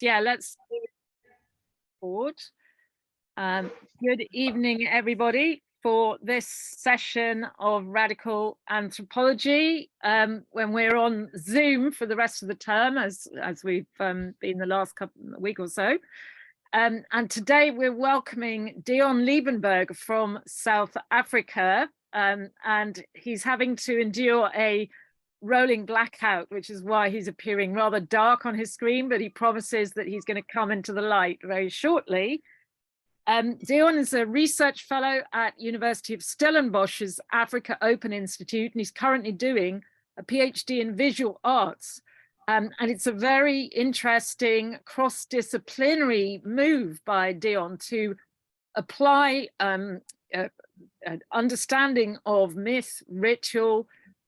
Yeah, let's forward. Good evening, everybody, for this session of radical anthropology. When we're on Zoom for the rest of the term, as we've been the last week or so. And today we're welcoming Deon Liebenberg from South Africa, and he's having to endure a rolling blackout, which is why he's appearing rather dark on his screen, but he promises that he's going to come into the light very shortly. Deon is a research fellow at University of Stellenbosch's Africa Open Institute, and he's currently doing a PhD in visual arts. And it's a very interesting cross-disciplinary move by Deon to apply an understanding of myth, ritual,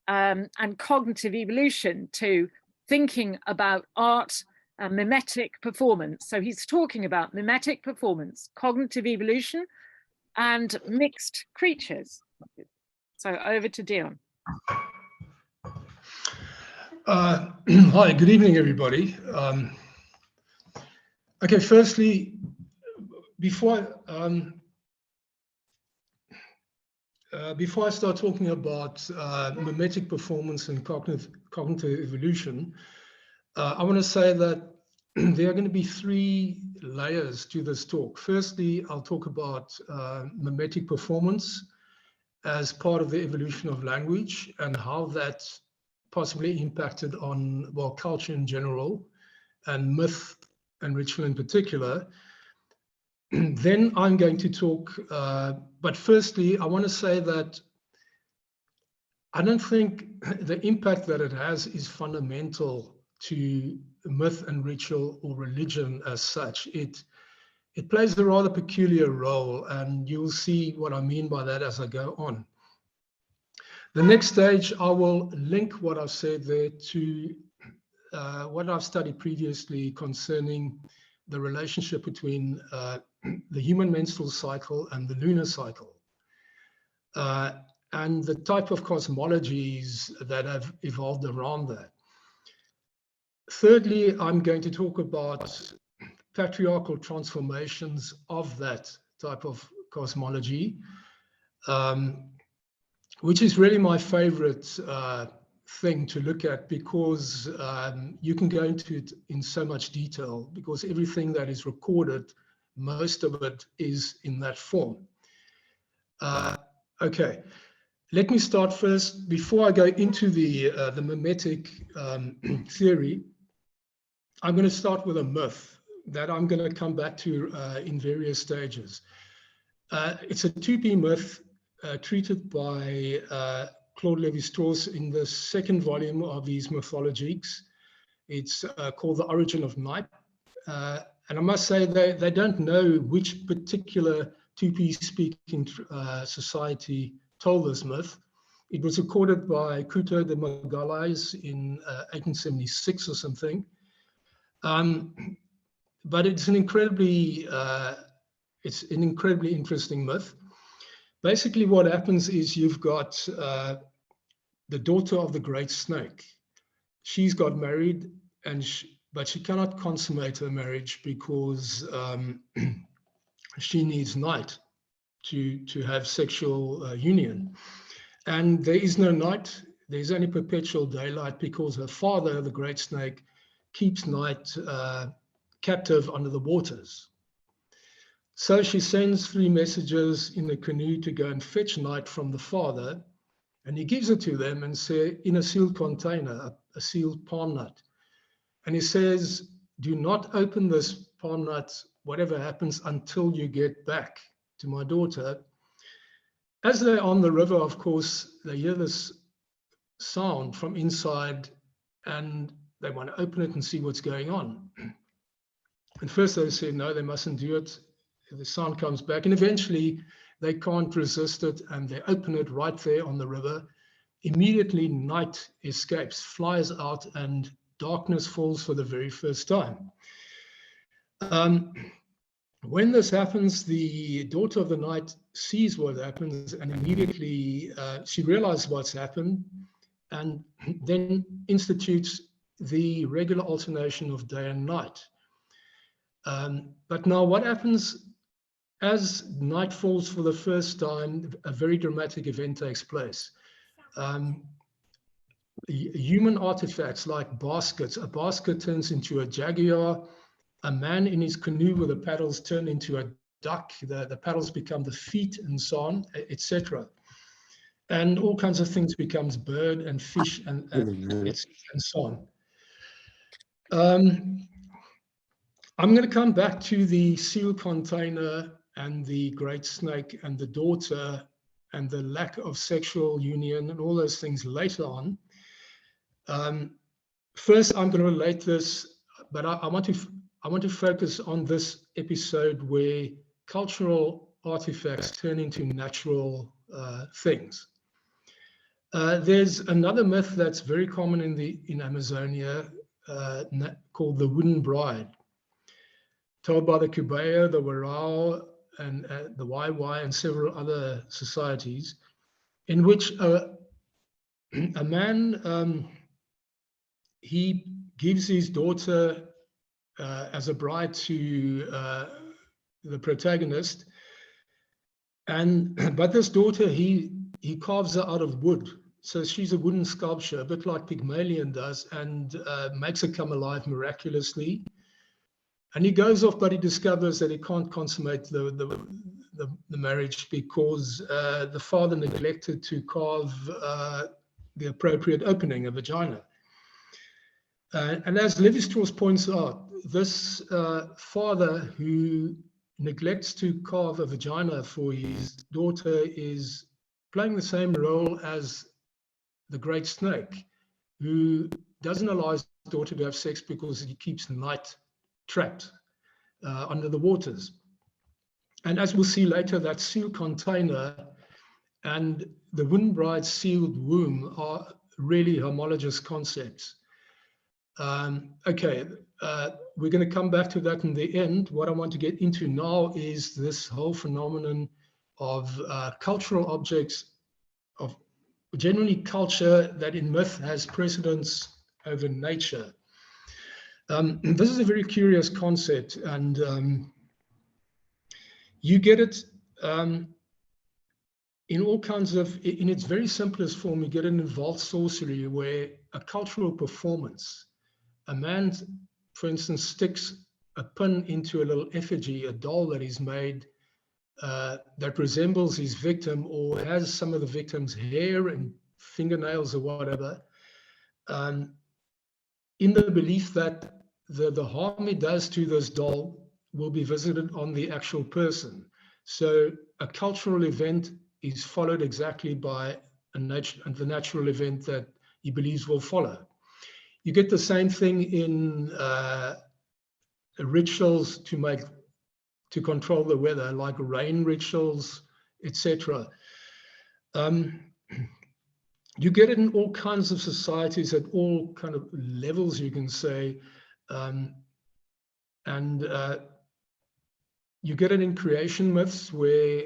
and cognitive evolution to thinking about art and mimetic performance. So he's talking about mimetic performance, cognitive evolution, and mixed creatures. So over to Deon. Hi, good evening, everybody. Okay, firstly, before I start talking about mimetic performance and cognitive evolution, I want to say that there are going to be three layers to this talk. Firstly, I'll talk about mimetic performance as part of the evolution of language and how that possibly impacted on, well, culture in general and myth and ritual in particular. Then I'm going to talk, but firstly, I want to say that I don't think the impact that it has is fundamental to myth and ritual or religion as such. It plays a rather peculiar role, and you'll see what I mean by that as I go on. The next stage, I will link what I've said there to what I've studied previously concerning the relationship between the human menstrual cycle and the lunar cycle, and the type of cosmologies that have evolved around that. Thirdly, I'm going to talk about patriarchal transformations of that type of cosmology, which is really my favorite thing to look at, because you can go into it in so much detail, because everything that is recorded, most of it is in that form. Okay, let me start first, before I go into the mimetic theory. I'm going to start with a myth that I'm going to come back to in various stages. It's a 2P myth treated by Claude Lévi-Strauss in the second volume of his mythologies. It's called The Origin of Night. And I must say they don't know which particular 2P speaking society told this myth. It was recorded by Couto de Magalhães in 1876 or something. But it's an incredibly interesting myth. Basically, what happens is you've got the daughter of the great snake. She's got married, but she cannot consummate her marriage because she needs night to have sexual union. And there is no night. There's only perpetual daylight, because her father, the great snake, keeps night captive under the waters. So she sends 3 messengers in a canoe to go and fetch night from the father, and he gives it to them and say, in a sealed container, a sealed palm nut. And he says, do not open this palm nut, whatever happens, until you get back to my daughter. As they're on the river, of course, they hear this sound from inside, and they want to open it and see what's going on. And first they say, no, they mustn't do it. The sound comes back, and eventually they can't resist it, and they open it right there on the river. Immediately night escapes, flies out, and darkness falls for the very first time. When this happens, the daughter of the night sees what happens, and immediately she realizes what's happened, and then institutes the regular alternation of day and night. But now what happens as night falls for the first time, a very dramatic event takes place. Human artifacts like baskets, a basket turns into a jaguar, a man in his canoe with the paddles turn into a duck, the paddles become the feet and so on, etc. And all kinds of things becomes bird and fish and so on. I'm going to come back to the seal container and the great snake and the daughter and the lack of sexual union and all those things later on. First, I'm going to relate this, but I want to focus on this episode where cultural artifacts turn into natural things. There's another myth that's very common in Amazonia called the wooden bride, told by the Kubaya, the Warao, and the Waiwai, and several other societies, in which a man, he gives his daughter as a bride to the protagonist, but this daughter, he carves her out of wood. So she's a wooden sculpture, a bit like Pygmalion does, and makes her come alive miraculously. And he goes off, but he discovers that he can't consummate the marriage because the father neglected to carve the appropriate opening, a vagina. And as Lévi-Strauss points out, this father who neglects to carve a vagina for his daughter is playing the same role as the great snake, who doesn't allow his daughter to have sex because he keeps night trapped under the waters. And as we'll see later, that seal container and the wind bride's sealed womb are really homologous concepts. Okay, we're going to come back to that in the end. What I want to get into now is this whole phenomenon of cultural objects, of generally culture that in myth has precedence over nature. This is a very curious concept, and you get it in all kinds of, in its very simplest form, you get it in involved sorcery, where a cultural performance, a man, for instance, sticks a pin into a little effigy, a doll that he's made that resembles his victim or has some of the victim's hair and fingernails or whatever, in the belief that the harm it does to this doll will be visited on the actual person. So a cultural event is followed exactly by the natural event that he believes will follow. You get the same thing in rituals to control the weather, like rain rituals, etc. You get it in all kinds of societies at all kind of levels, you can say, and you get it in creation myths where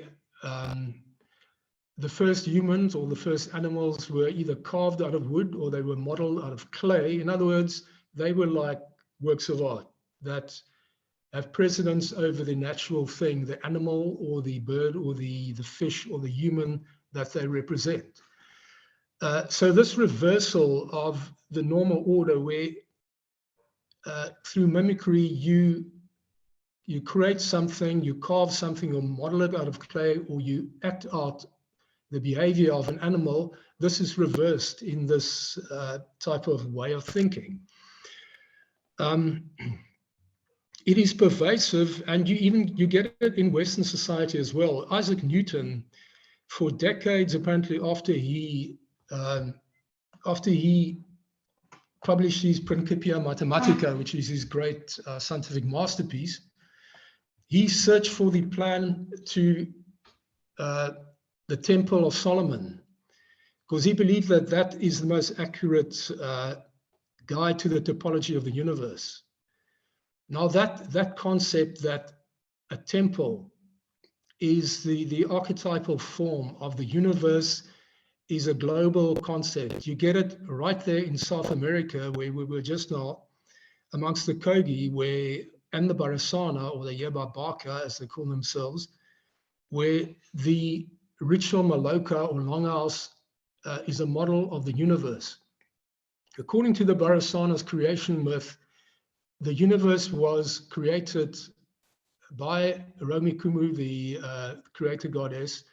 the first humans or the first animals were either carved out of wood or they were modeled out of clay. In other words, they were like works of art that have precedence over the natural thing, the animal or the bird or the fish or the human that they represent. So this reversal of the normal order where through mimicry you create something, you carve something or model it out of clay, or you act out the behavior of an animal, this is reversed in this type of way of thinking. It is pervasive, and you get it in Western society as well. Isaac Newton, for decades, apparently after he published his Principia Mathematica, which is his great scientific masterpiece, he searched for the plan to the Temple of Solomon, because he believed that that is the most accurate guide to the topology of the universe. Now that concept that a temple is the archetypal form of the universe is a global concept. You get it right there in South America, where we were just now amongst the Kogi, where and the Barasana, or the Yerba Baka, as they call themselves, where the ritual Maloka or Longhouse is a model of the universe. According to the Barasana's creation myth, the universe was created by Romikumu, the creator goddess,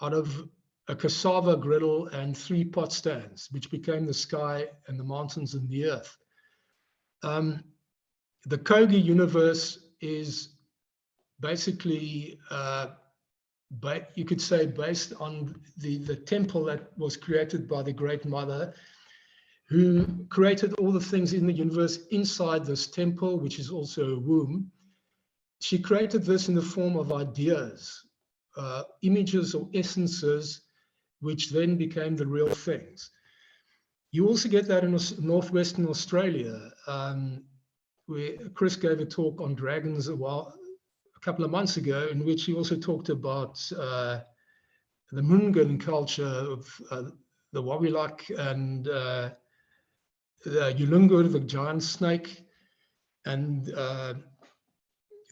out of a cassava griddle and 3 pot stands, which became the sky and the mountains and the earth. The Kogi universe is basically, you could say, based on the temple that was created by the Great Mother, who created all the things in the universe inside this temple, which is also a womb. She created this in the form of ideas, images or essences, which then became the real things. You also get that in Northwestern Australia, where Chris gave a talk on dragons a couple of months ago, in which he also talked about the Mungan culture of the Wabilak and the Yulungur, the giant snake, and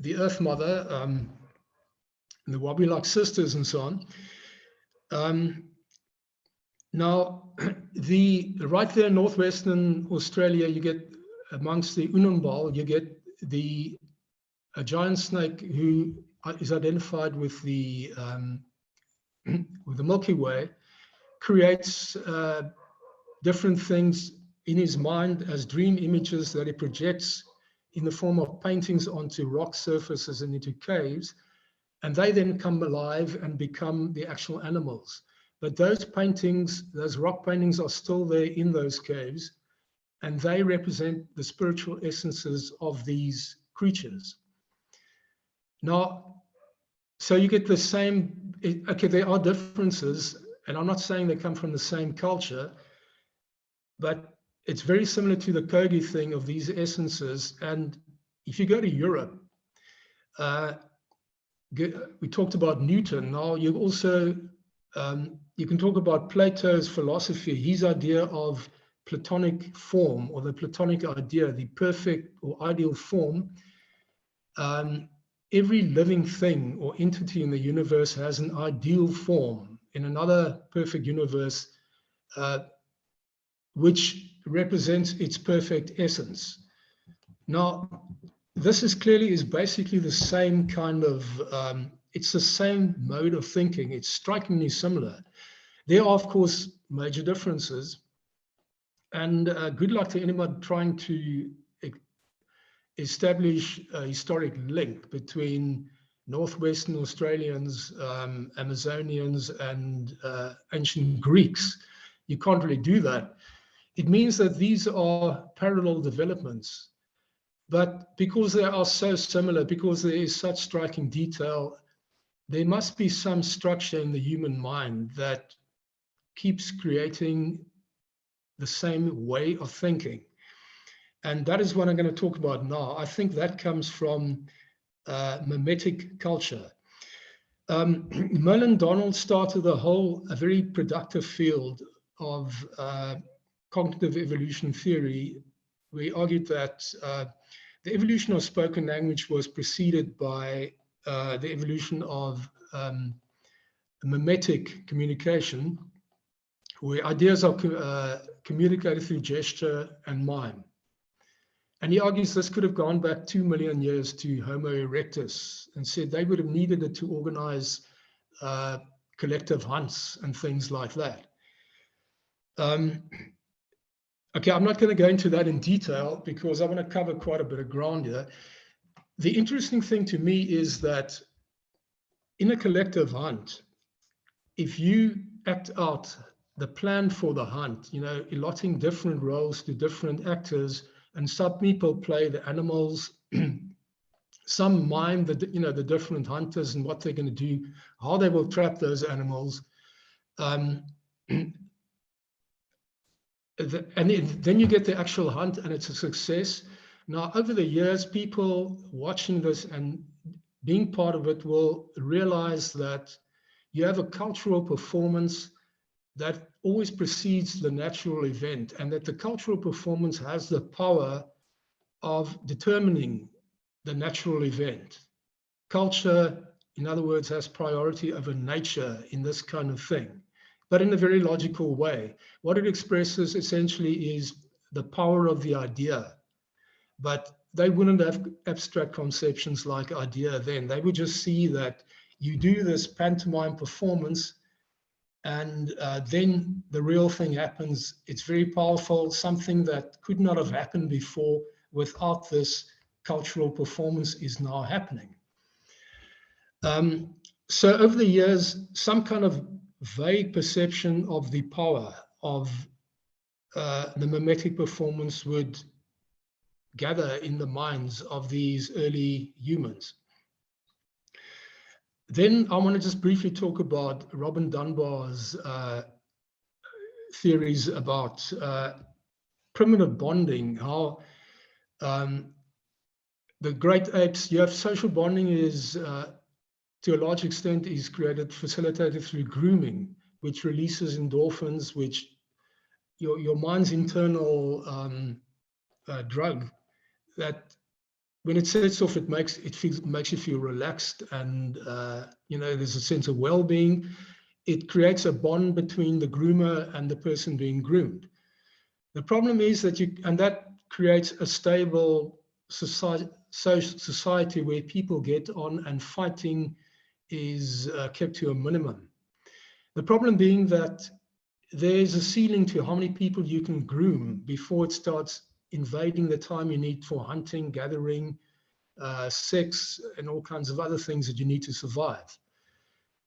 the Earth Mother, the Wabilak sisters, and so on. Now, right there in Northwestern Australia, you get amongst the Unumbal, you get a giant snake who is identified with the Milky Way, creates different things in his mind as dream images that he projects in the form of paintings onto rock surfaces and into caves, and they then come alive and become the actual animals. But those paintings, those rock paintings, are still there in those caves, and they represent the spiritual essences of these creatures. Now, so you get the same, okay, there are differences, and I'm not saying they come from the same culture, but it's very similar to the Kogi thing of these essences. And if you go to Europe, we talked about Newton. Now you also, you can talk about Plato's philosophy, his idea of Platonic form, or the Platonic idea, the perfect or ideal form. Every living thing or entity in the universe has an ideal form in another perfect universe, which represents its perfect essence. Now, this is basically the same kind of, it's the same mode of thinking. It's strikingly similar. There are, of course, major differences. And good luck to anyone trying to establish a historic link between Northwestern Australians, Amazonians, and ancient Greeks. You can't really do that. It means that these are parallel developments. But because they are so similar, because there is such striking detail, there must be some structure in the human mind that keeps creating the same way of thinking. And that is what I'm going to talk about now. I think that comes from mimetic culture. Merlin Donald started a very productive field of cognitive evolution theory. We argued that the evolution of spoken language was preceded by the evolution of mimetic communication, where ideas are communicated through gesture and mime. And he argues this could have gone back 2 million years to Homo erectus, and said they would have needed it to organize collective hunts and things like that. Okay, I'm not going to go into that in detail because I want to cover quite a bit of ground here. The interesting thing to me is that in a collective hunt, if you act out the plan for the hunt, allotting different roles to different actors, and some people play the animals, some mime the different hunters and what they're going to do, how they will trap those animals. And then you get the actual hunt, and it's a success. Now, over the years, people watching this and being part of it will realize that you have a cultural performance that always precedes the natural event, and that the cultural performance has the power of determining the natural event. Culture, in other words, has priority over nature in this kind of thing, but in a very logical way. What it expresses essentially is the power of the idea, but they wouldn't have abstract conceptions like idea then. They would just see that you do this pantomime performance and then the real thing happens. It's very powerful, something that could not have happened before without this cultural performance is now happening. So over the years, some kind of vague perception of the power of the mimetic performance would gather in the minds of these early humans. Then I want to just briefly talk about Robin Dunbar's theories about primitive bonding, how the great apes, you have social bonding is, to a large extent, is facilitated through grooming, which releases endorphins, which your mind's internal drug that when it sets off, it makes you feel relaxed, and there's a sense of well-being. It creates a bond between the groomer and the person being groomed. The problem is that that creates a stable society where people get on and fighting is kept to a minimum. The problem being that there's a ceiling to how many people you can groom before it starts invading the time you need for hunting, gathering, sex, and all kinds of other things that you need to survive.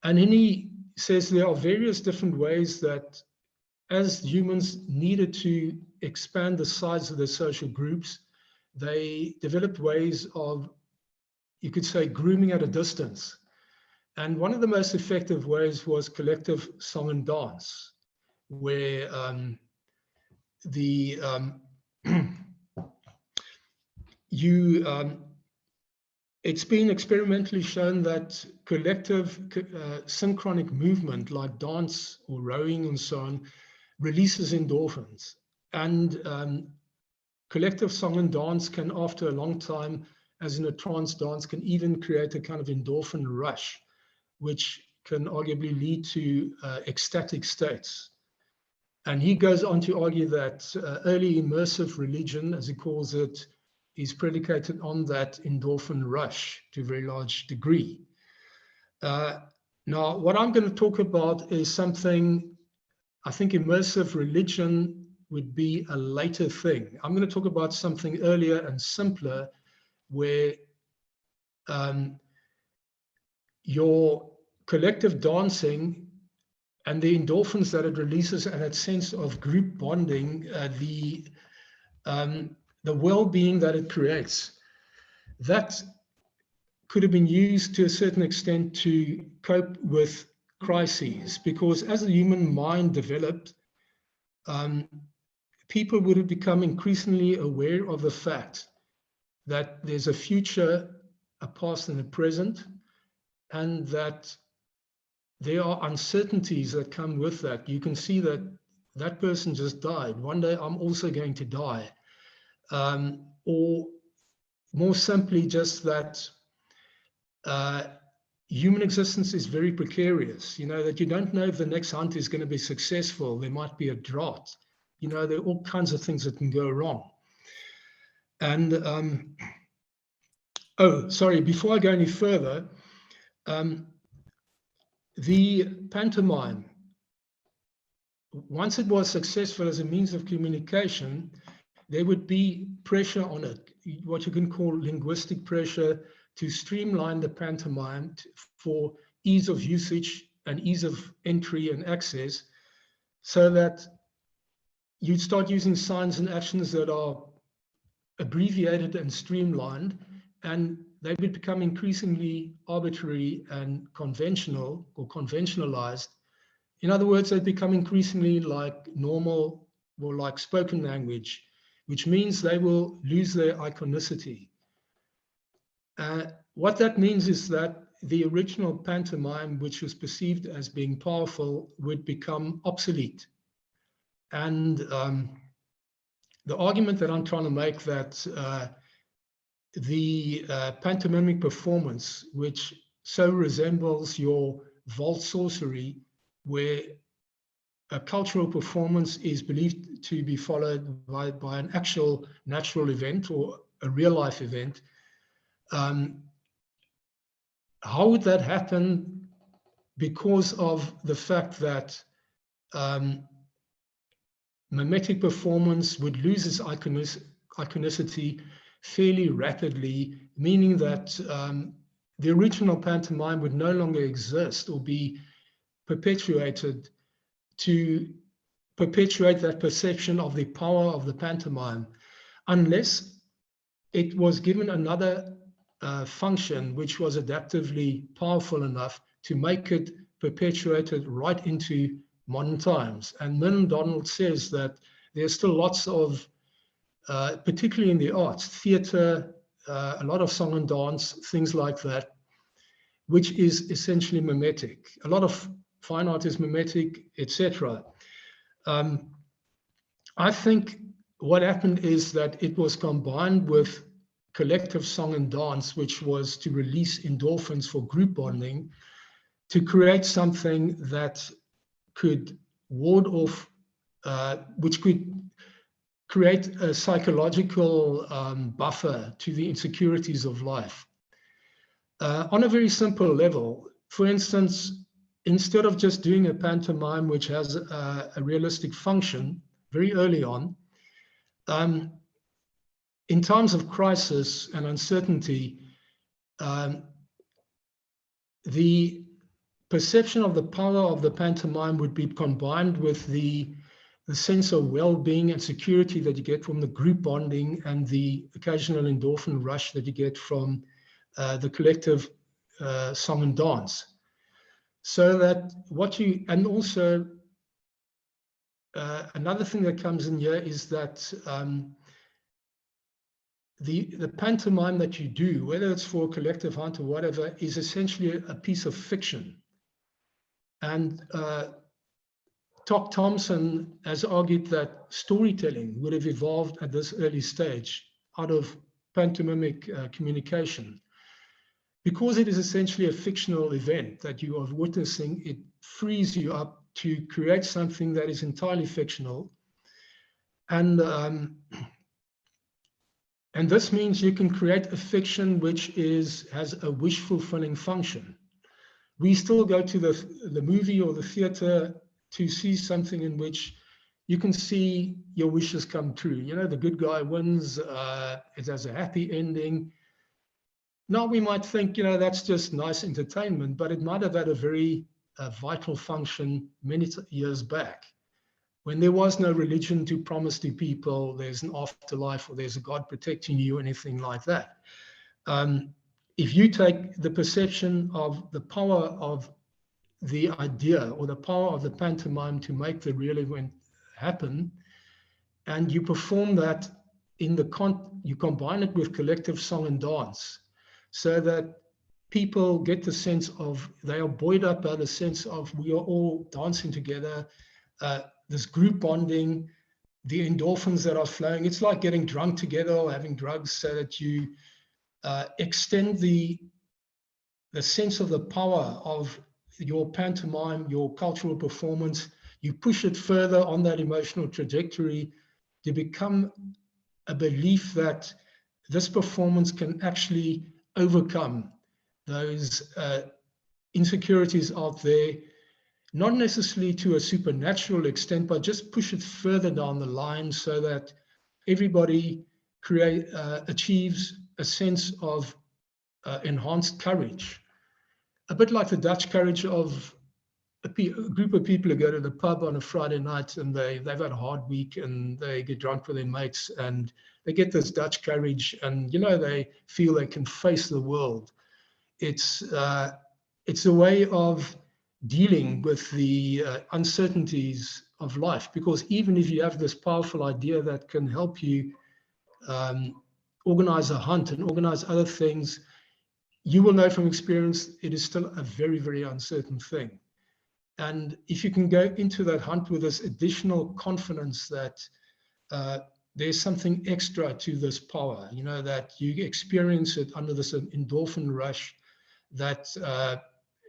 And he says there are various different ways that as humans needed to expand the size of their social groups, they developed ways of, you could say, grooming at a distance. And one of the most effective ways was collective song and dance, where it's been experimentally shown that collective synchronic movement like dance or rowing and so on releases endorphins. And collective song and dance can, after a long time, as in a trance dance, can even create a kind of endorphin rush, which can arguably lead to ecstatic states. And he goes on to argue that early immersive religion, as he calls it, is predicated on that endorphin rush to a very large degree. Now, what I'm going to talk about is something, I think immersive religion would be a later thing. I'm going to talk about something earlier and simpler, where your collective dancing and the endorphins that it releases and that sense of group bonding, the well-being that it creates, that could have been used to a certain extent to cope with crises, because as the human mind developed, people would have become increasingly aware of the fact that there's a future, a past and a present, and that there are uncertainties that come with that. You can see that that person just died. One day I'm also going to die. Or more simply, just that human existence is very precarious, that you don't know if the next hunt is going to be successful. There might be a drought. There are all kinds of things that can go wrong. And, oh, sorry, before I go any further, the pantomime, once it was successful as a means of communication, there would be pressure on it, what you can call linguistic pressure, to streamline the pantomime for ease of usage and ease of entry and access, so that you'd start using signs and actions that are abbreviated and streamlined, and they would become increasingly arbitrary and conventional or conventionalized. In other words, they become increasingly like normal or like spoken language, which means they will lose their iconicity. What that means is that the original pantomime, which was perceived as being powerful, would become obsolete. And the argument that I'm trying to make, that the pantomimic performance, which so resembles your vault sorcery, where a cultural performance is believed to be followed by an actual natural event or a real life event. How would that happen? Because of the fact that mimetic performance would lose its iconicity fairly rapidly, meaning that the original pantomime would no longer exist or be perpetuated to perpetuate that perception of the power of the pantomime, unless it was given another function which was adaptively powerful enough to make it perpetuated right into modern times. And Min Donald says that there's still lots of, particularly in the arts, theater, a lot of song and dance, things like that, which is essentially mimetic. A lot of fine art is mimetic, etc. I think what happened is that it was combined with collective song and dance, which was to release endorphins for group bonding, to create something that could ward off, which could create a psychological buffer to the insecurities of life. On a very simple level, for instance, instead of just doing a pantomime which has a realistic function very early on, in times of crisis and uncertainty, the perception of the power of the pantomime would be combined with the sense of well-being and security that you get from the group bonding and the occasional endorphin rush that you get from the collective song and dance. So that what you, and also another thing that comes in here is that the pantomime that you do, whether it's for a collective hunt or whatever, is essentially a piece of fiction. And Tock Thompson has argued that storytelling would have evolved at this early stage out of pantomimic communication. Because it is essentially a fictional event that you are witnessing, it frees you up to create something that is entirely fictional. And this means you can create a fiction which has a wish-fulfilling function. We still go to the movie or the theater to see something in which you can see your wishes come true. You know, the good guy wins, it has a happy ending. Now we might think, you know, that's just nice entertainment, but it might have had a very vital function many years back, when there was no religion to promise to people there's an afterlife or there's a God protecting you or anything like that. If you take the perception of the power of the idea or the power of the pantomime to make the real event happen, and you perform that in you combine it with collective song and dance, so that people get the sense of, they are buoyed up by the sense of we are all dancing together, this group bonding, the endorphins that are flowing. It's like getting drunk together or having drugs, so that you extend the sense of the power of your pantomime, your cultural performance. You push it further on that emotional trajectory to become a belief that this performance can actually overcome those insecurities out there, not necessarily to a supernatural extent, but just push it further down the line so that everybody achieves a sense of enhanced courage. A bit like the Dutch courage of a group of people who go to the pub on a Friday night and they've had a hard week and they get drunk with their mates and they get this Dutch courage and, you know, they feel they can face the world. It's a way of dealing with the uncertainties of life, because even if you have this powerful idea that can help you organize a hunt and organize other things, you will know from experience it is still a very, very uncertain thing. And if you can go into that hunt with this additional confidence that there's something extra to this power, that you experience it under this endorphin rush, that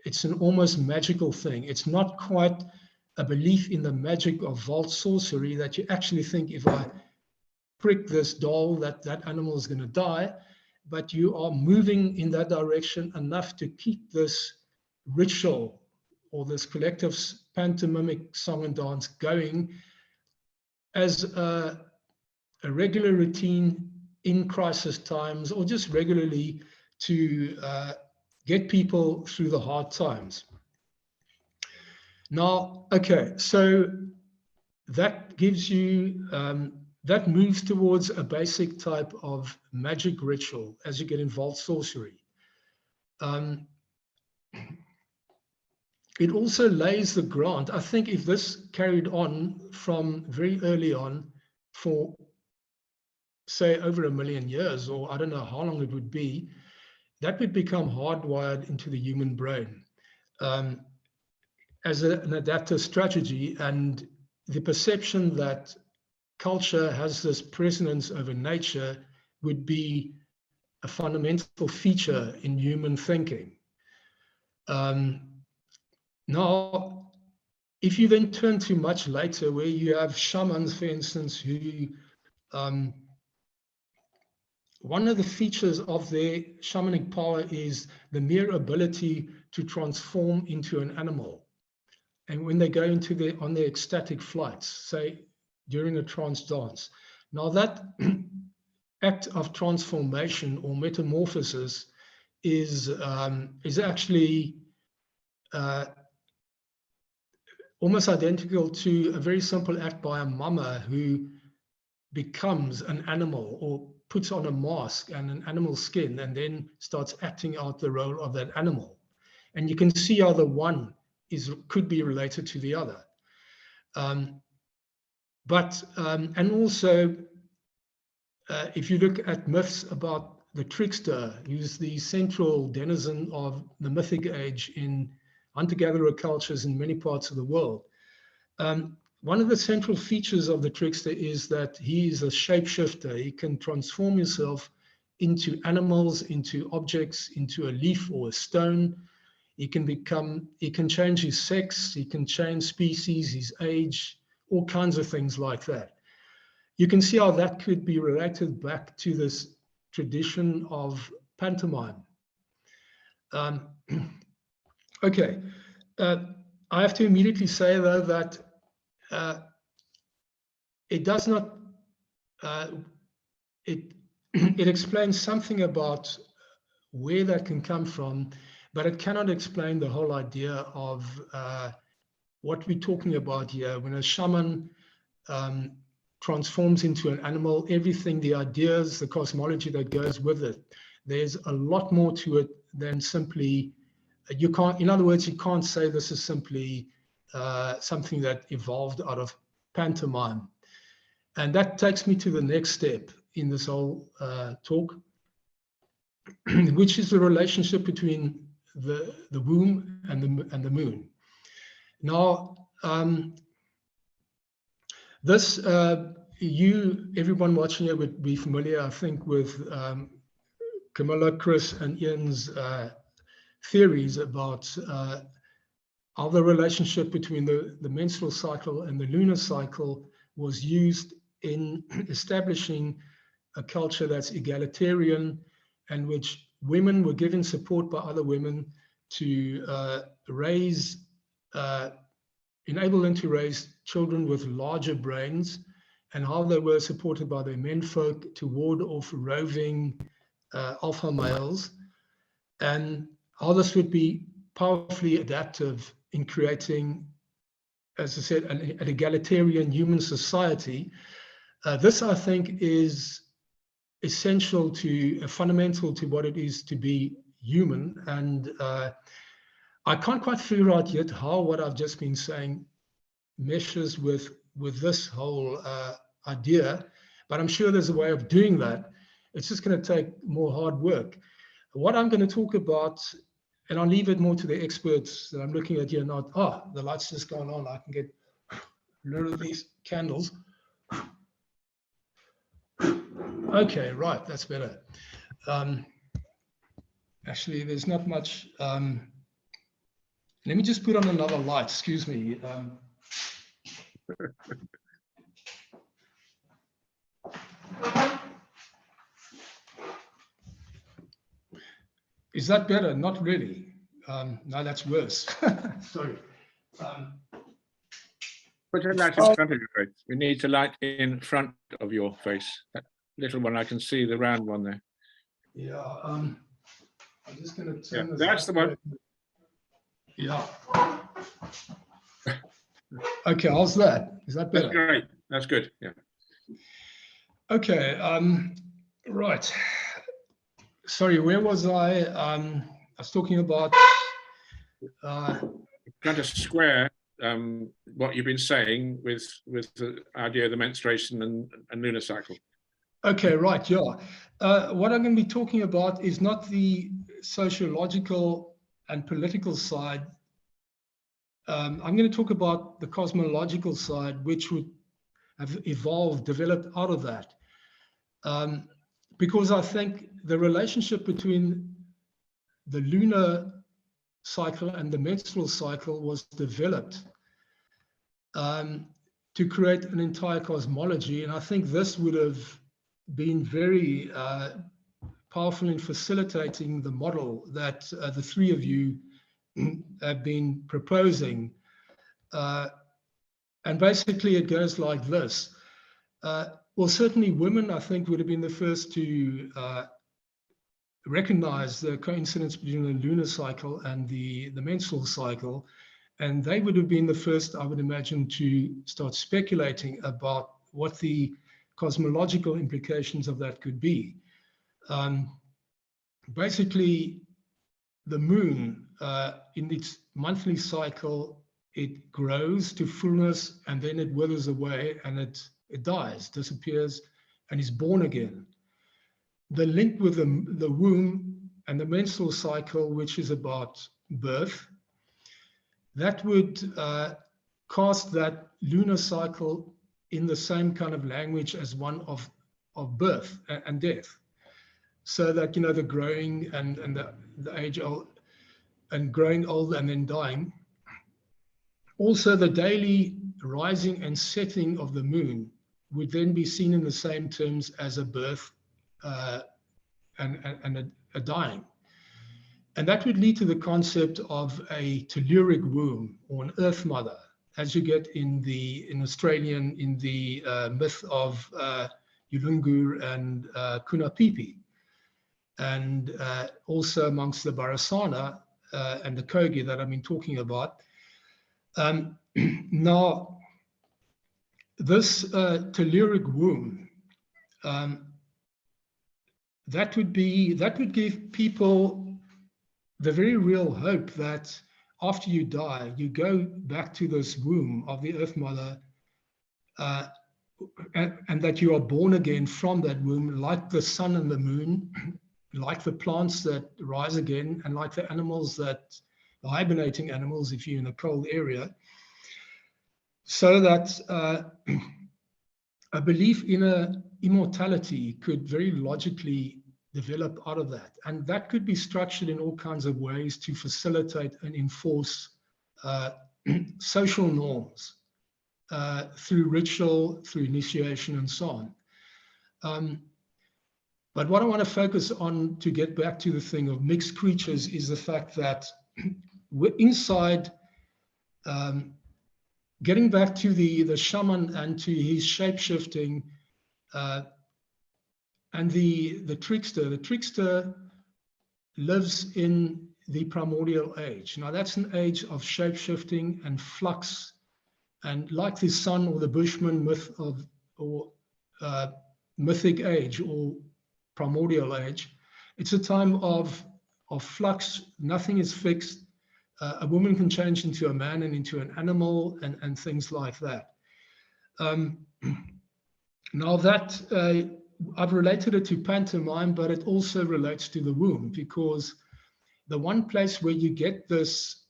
it's an almost magical thing. It's not quite a belief in the magic of vault sorcery that you actually think if I prick this doll that animal is going to die, but you are moving in that direction enough to keep this ritual or this collective pantomimic song and dance going as a regular routine in crisis times, or just regularly to get people through the hard times. Now, okay, so that gives you, that moves towards a basic type of magic ritual as you get involved sorcery. It also lays the ground. I think if this carried on from very early on for, say, over 1 million years, or I don't know how long it would be, that would become hardwired into the human brain as an adaptive strategy. And the perception that culture has this precedence over nature would be a fundamental feature in human thinking. Now, if you then turn to much later, where you have shamans, for instance, who one of the features of their shamanic power is the mere ability to transform into an animal. And when they go into on their ecstatic flights, say during a trance dance, now that act of transformation or metamorphosis is actually almost identical to a very simple act by a mama who becomes an animal or puts on a mask and an animal skin and then starts acting out the role of that animal. And you can see how the one could be related to the other. And also, if you look at myths about the trickster, who's the central denizen of the mythic age in hunter-gatherer cultures in many parts of the world, one of the central features of the trickster is that he is a shapeshifter. He can transform himself into animals, into objects, into a leaf or a stone. He can change his sex, he can change species, his age, all kinds of things like that. You can see how that could be related back to this tradition of pantomime. Okay, I have to immediately say though that it does not, it explains something about where that can come from, but it cannot explain the whole idea of what we're talking about here. When a shaman transforms into an animal, everything, the ideas, the cosmology that goes with it, there's a lot more to it than simply, you can't, in other words, you can't say this is simply something that evolved out of pantomime. And that takes me to the next step in this whole talk, which is the relationship between the womb and the moon. Now, this, everyone watching here would be familiar, I think, with Camilla, Chris, and Ian's theories about how the relationship between the menstrual cycle and the lunar cycle was used in establishing a culture that's egalitarian, and which women were given support by other women to enable them to raise children with larger brains, and how they were supported by their menfolk to ward off roving alpha males, and how this would be powerfully adaptive in creating, as I said, an egalitarian human society. This, I think, is essential to, fundamental to what it is to be human. And I can't quite figure out yet how what I've just been saying meshes with this whole idea, but I'm sure there's a way of doing that. It's just going to take more hard work. What I'm going to talk about, and I'll leave it more to the experts that I'm looking at here now. Ah, the light's just gone on. I can get rid of these candles. Okay, right, that's better. Actually, there's not much. Let me just put on another light, excuse me. Is that better? Not really. No, that's worse. Sorry. Put a light in front of your face. We need the light in front of your face. That little one, I can see the round one there. Yeah, I'm just going to turn this. That's the one. Yeah. Okay, how's that? Is that better? That's great. That's good. Yeah. Okay. Right. Sorry, where was I? I was talking about. Trying to square what you've been saying with the idea of the menstruation and lunar cycle. Okay, right, yeah. What I'm going to be talking about is not the sociological and political side. I'm going to talk about the cosmological side, which would have evolved, developed out of that. Because I think the relationship between the lunar cycle and the menstrual cycle was developed to create an entire cosmology. And I think this would have been very powerful in facilitating the model that the three of you have been proposing. And basically it goes like this. Well, certainly women, I think, would have been the first to recognize the coincidence between the lunar cycle and the menstrual cycle. And they would have been the first, I would imagine, to start speculating about what the cosmological implications of that could be. Basically, the moon, in its monthly cycle, it grows to fullness and then it withers away and it dies, disappears, and is born again. The link with the womb and the menstrual cycle, which is about birth, that would cast that lunar cycle in the same kind of language as one of birth and death. So that, you know, the growing and the age old and growing old and then dying. Also, the daily rising and setting of the moon would then be seen in the same terms as a birth and a dying. And that would lead to the concept of a telluric womb or an earth mother, as you get in Australian, in the myth of Yulungur and Kunapipi. And also amongst the Barasana and the Kogi that I've been talking about. Now, this telluric womb, that would give people the very real hope that after you die, you go back to this womb of the Earth Mother, and that you are born again from that womb, like the sun and the moon, like the plants that rise again, and like the animals the hibernating animals, if you're in a cold area, so that a belief in a immortality could very logically develop out of that. And that could be structured in all kinds of ways to facilitate and enforce social norms through ritual, through initiation, and so on. But what I want to focus on, to get back to the thing of mixed creatures, is the fact that we're inside, getting back to the shaman and to his shape-shifting, and the trickster. The trickster lives in the primordial age. Now that's an age of shape-shifting and flux, and like the sun or the Bushman myth or mythic age or primordial age, it's a time of flux. Nothing is fixed. A woman can change into a man and into an animal and things like that. Now that I've related it to pantomime, but it also relates to the womb, because the one place where you get this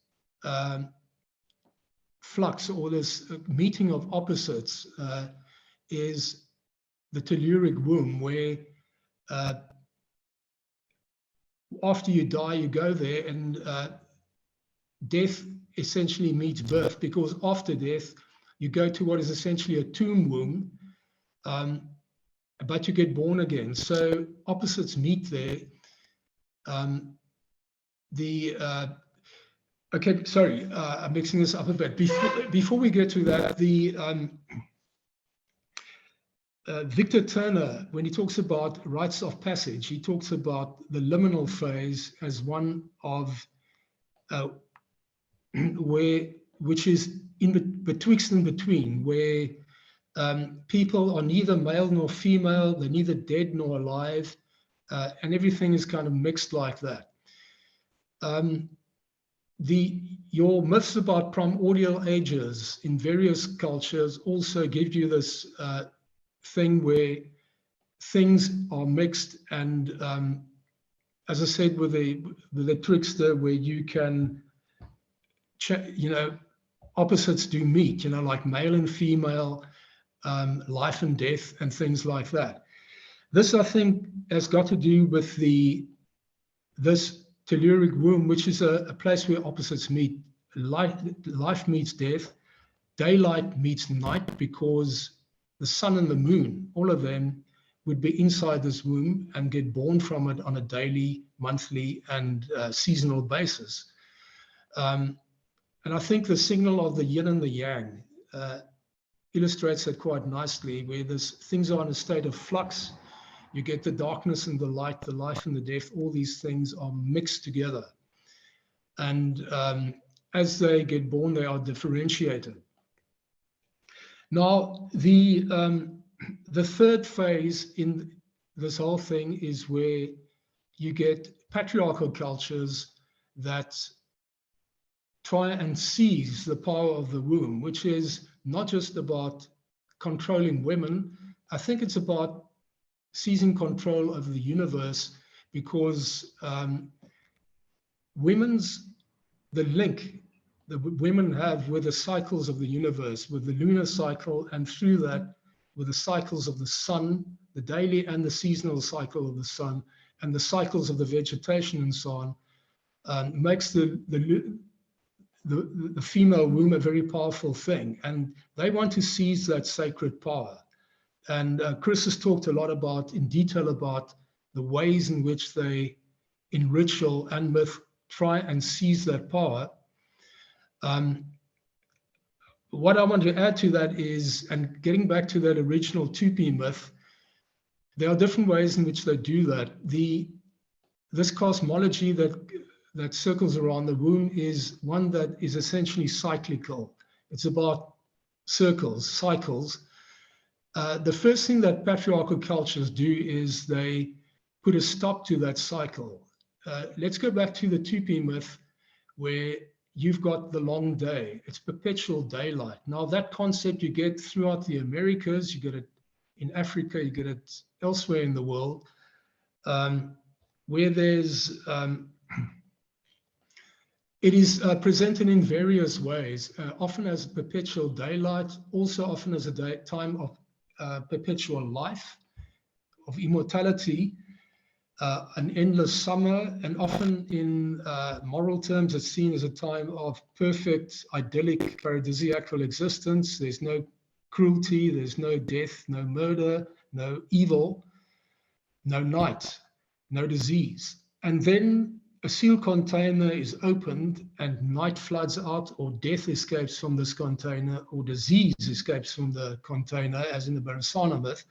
flux or this meeting of opposites is the telluric womb, where after you die, you go there, and death essentially meets birth, because after death, you go to what is essentially a tomb womb, but you get born again. So opposites meet there. Okay, sorry, I'm mixing this up a bit. Before we get to that, Victor Turner, when he talks about rites of passage, he talks about the liminal phase as one of which is betwixt and between, where people are neither male nor female, they're neither dead nor alive, and everything is kind of mixed like that. Your myths about primordial ages in various cultures also give you this thing where things are mixed, and as I said, with the trickster, where you can, opposites do meet, like male and female, life and death, and things like that. This, I think, has got to do with this telluric womb, which is a place where opposites meet. Life meets death, daylight meets night, because the sun and the moon, all of them, would be inside this womb and get born from it on a daily, monthly, and seasonal basis. And I think the signal of the yin and the yang illustrates that quite nicely, where things are in a state of flux. You get the darkness and the light, the life and the death, all these things are mixed together. And as they get born, they are differentiated. Now, the third phase in this whole thing is where you get patriarchal cultures that try and seize the power of the womb, which is not just about controlling women. I think it's about seizing control of the universe, because the link that women have with the cycles of the universe, with the lunar cycle, and through that, with the cycles of the sun, the daily and the seasonal cycle of the sun, and the cycles of the vegetation and so on, makes the female womb a very powerful thing. And they want to seize that sacred power. And Chris has talked a lot in detail about the ways in which they, in ritual and myth, try and seize that power. What I want to add to that is, and getting back to that original Tupi myth, there are different ways in which they do that. This cosmology that circles around the womb is one that is essentially cyclical. It's about cycles. The first thing that patriarchal cultures do is they put a stop to that cycle. Let's go back to the Tupi myth, where you've got the long day. It's perpetual daylight. Now, that concept you get throughout the Americas, you get it in Africa, you get it elsewhere in the world, where there's, it is presented in various ways, often as perpetual daylight, also often as a time of perpetual life, of immortality, an endless summer, and often in moral terms, it's seen as a time of perfect, idyllic, paradisiacal existence. There's no cruelty, there's no death, no murder, no evil, no night, no disease. And then a sealed container is opened and night floods out, or death escapes from this container, or disease escapes from the container, as in the Barasana myth.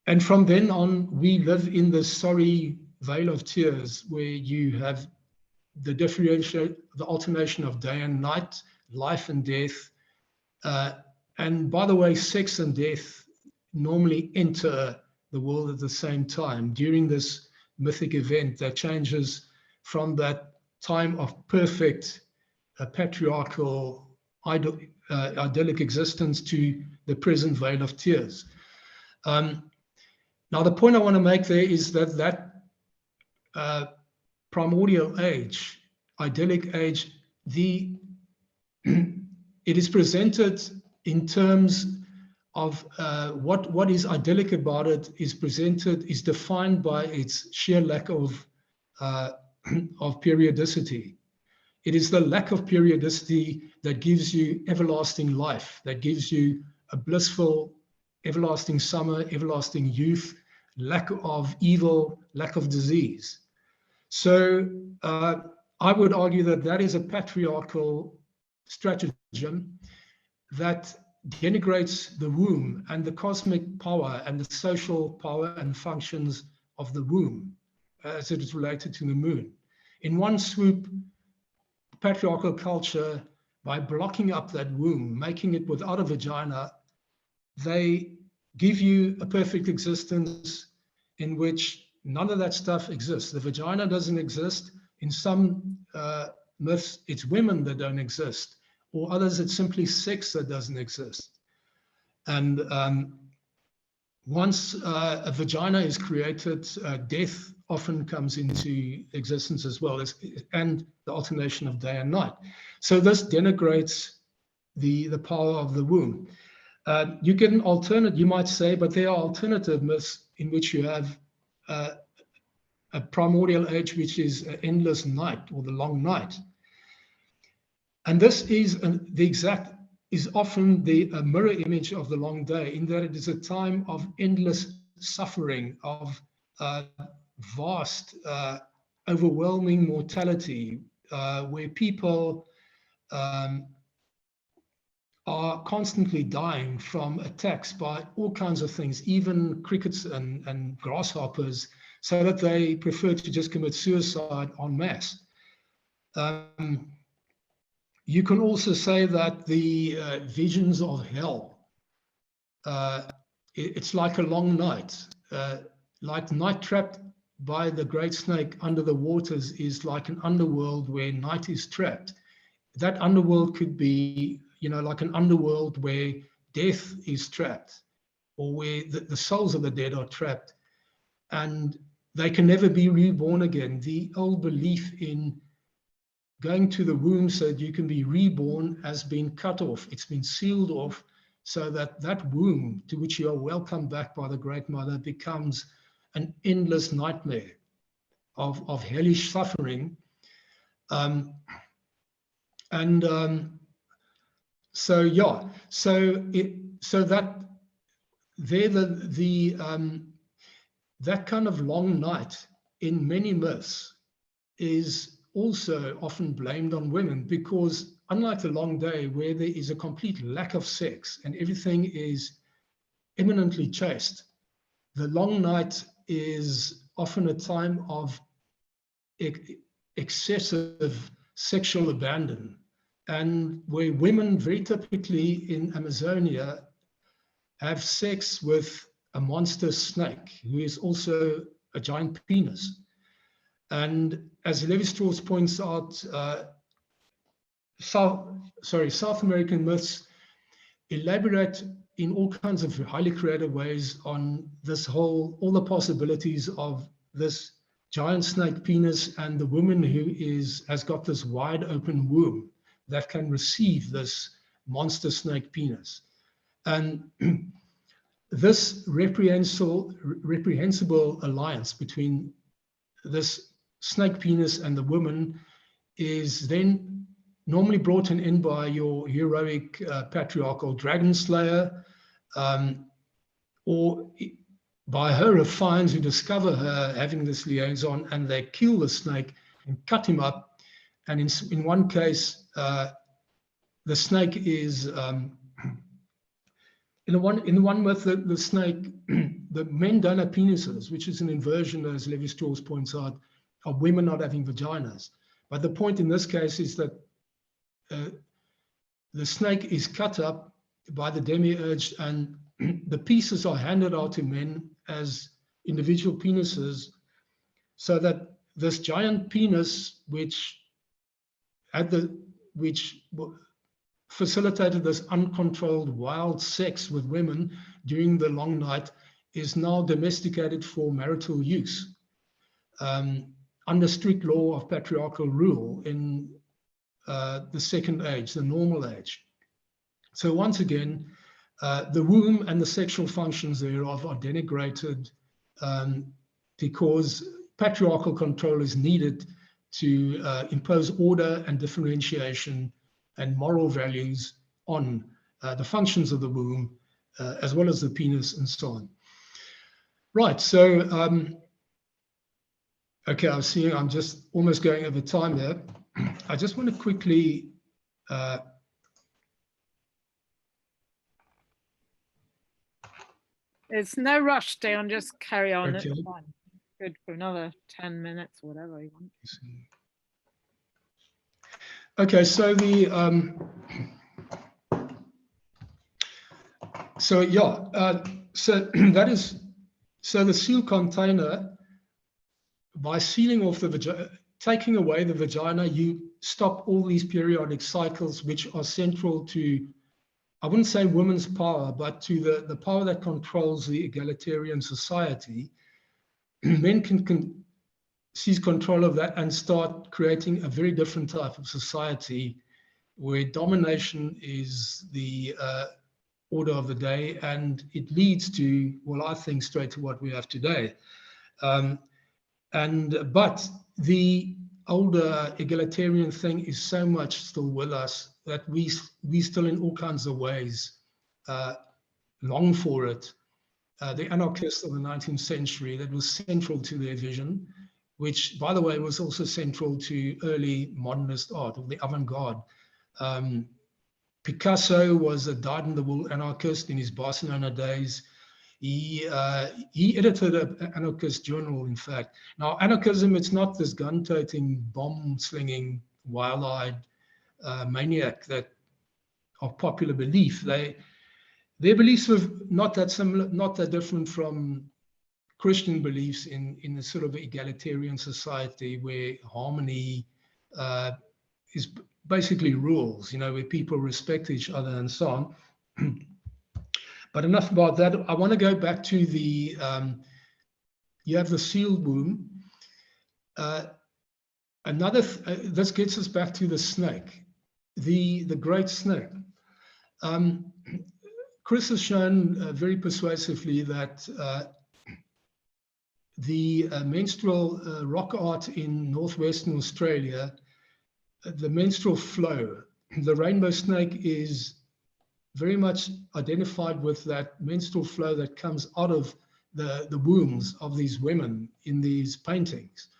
And from then on, we live in the sorry vale of tears, where you have the alternation of day and night, life and death. And by the way, sex and death normally enter the world at the same time during this mythic event that changes from that time of perfect patriarchal idyllic existence to the present vale of tears. Now, the point I want to make there is that primordial age, idyllic age, it is presented in terms of what is idyllic about it is defined by its sheer lack of periodicity. It is the lack of periodicity that gives you everlasting life, that gives you a blissful, everlasting summer, everlasting youth, lack of evil, lack of disease. So I would argue that that is a patriarchal stratagem that denigrates the womb and the cosmic power and the social power and functions of the womb as it is related to the moon. In one swoop, patriarchal culture, by blocking up that womb, making it without a vagina, they give you a perfect existence in which none of that stuff exists. The vagina doesn't exist. In some myths, it's women that don't exist, or others, it's simply sex that doesn't exist. And once a vagina is created, death often comes into existence as well, and the alternation of day and night. So this denigrates the power of the womb. You get an alternate, you might say, but there are alternative myths in which you have a primordial age, which is an endless night or the long night. And this is often the mirror image of the long day, in that it is a time of endless suffering, of vast, overwhelming mortality, where people are constantly dying from attacks by all kinds of things, even crickets and grasshoppers, so that they prefer to just commit suicide en masse. You can also say that the visions of hell, it's like a long night. Like night trapped by the great snake under the waters is like an underworld where night is trapped. That underworld could be, like an underworld where death is trapped, or where the souls of the dead are trapped, and they can never be reborn again. The old belief in going to the womb so that you can be reborn has been cut off. It's been sealed off, so that that womb to which you are welcomed back by the Great Mother becomes an endless nightmare of hellish suffering. So that there that kind of long night in many myths is also often blamed on women, because unlike the long day, where there is a complete lack of sex and everything is eminently chaste, the long night is often a time of excessive sexual abandon, and where women very typically in Amazonia have sex with a monster snake who is also a giant penis. And as Levi-Strauss points out, South American myths elaborate in all kinds of highly creative ways on all the possibilities of this giant snake penis and the woman who has got this wide open womb that can receive this monster snake penis. And this reprehensible alliance between this snake penis and the woman is then normally brought in by your heroic patriarchal dragon slayer, or by her affiants who discover her having this liaison, and they kill the snake and cut him up. And in one case, the snake is in one myth, the snake, the men don't have penises, which is an inversion, as Levi-Strauss points out, of women not having vaginas. But the point in this case is that the snake is cut up by the demiurge, and the pieces are handed out to men as individual penises, so that this giant penis, which facilitated this uncontrolled wild sex with women during the long night, is now domesticated for marital use, under strict law of patriarchal rule in the second age, the normal age. So once again, The womb and the sexual functions thereof are denigrated because patriarchal control is needed to impose order and differentiation and moral values on the functions of the womb, as well as the penis and so on. Right, so, okay, I'm seeing I'm just almost going over time there. I just want to quickly There's no rush, Deon, just carry on. Okay. It's fine. Good for another 10 minutes, whatever you want. Okay, so the so that is, so the seal container, by sealing off the vagina, taking away the vagina, you stop all these periodic cycles which are central to, I wouldn't say women's power, but to the power that controls the egalitarian society. Men can seize control of that and start creating a very different type of society where domination is the order of the day, and it leads to, well, I think straight to what we have today. But the older egalitarian thing is so much still with us that we still in all kinds of ways long for it. The anarchists of the 19th century, that was central to their vision, which, by the way, was also central to early modernist art, or the avant-garde. Picasso was a dyed-in-the-wool anarchist in his Barcelona days. He edited an anarchist journal, in fact. Now, anarchism, it's not this gun-toting, bomb-slinging, wild-eyed maniac that of popular belief. Their beliefs were not that similar, not that different from Christian beliefs in a sort of egalitarian society where harmony is basically rules, where people respect each other and so on. But enough about that. I want to go back to the, you have the sealed womb. This gets us back to the snake, the great snake. Chris has shown very persuasively that the menstrual rock art in northwestern Australia, the menstrual flow, the rainbow snake is very much identified with that menstrual flow that comes out of the wombs of these women in these paintings.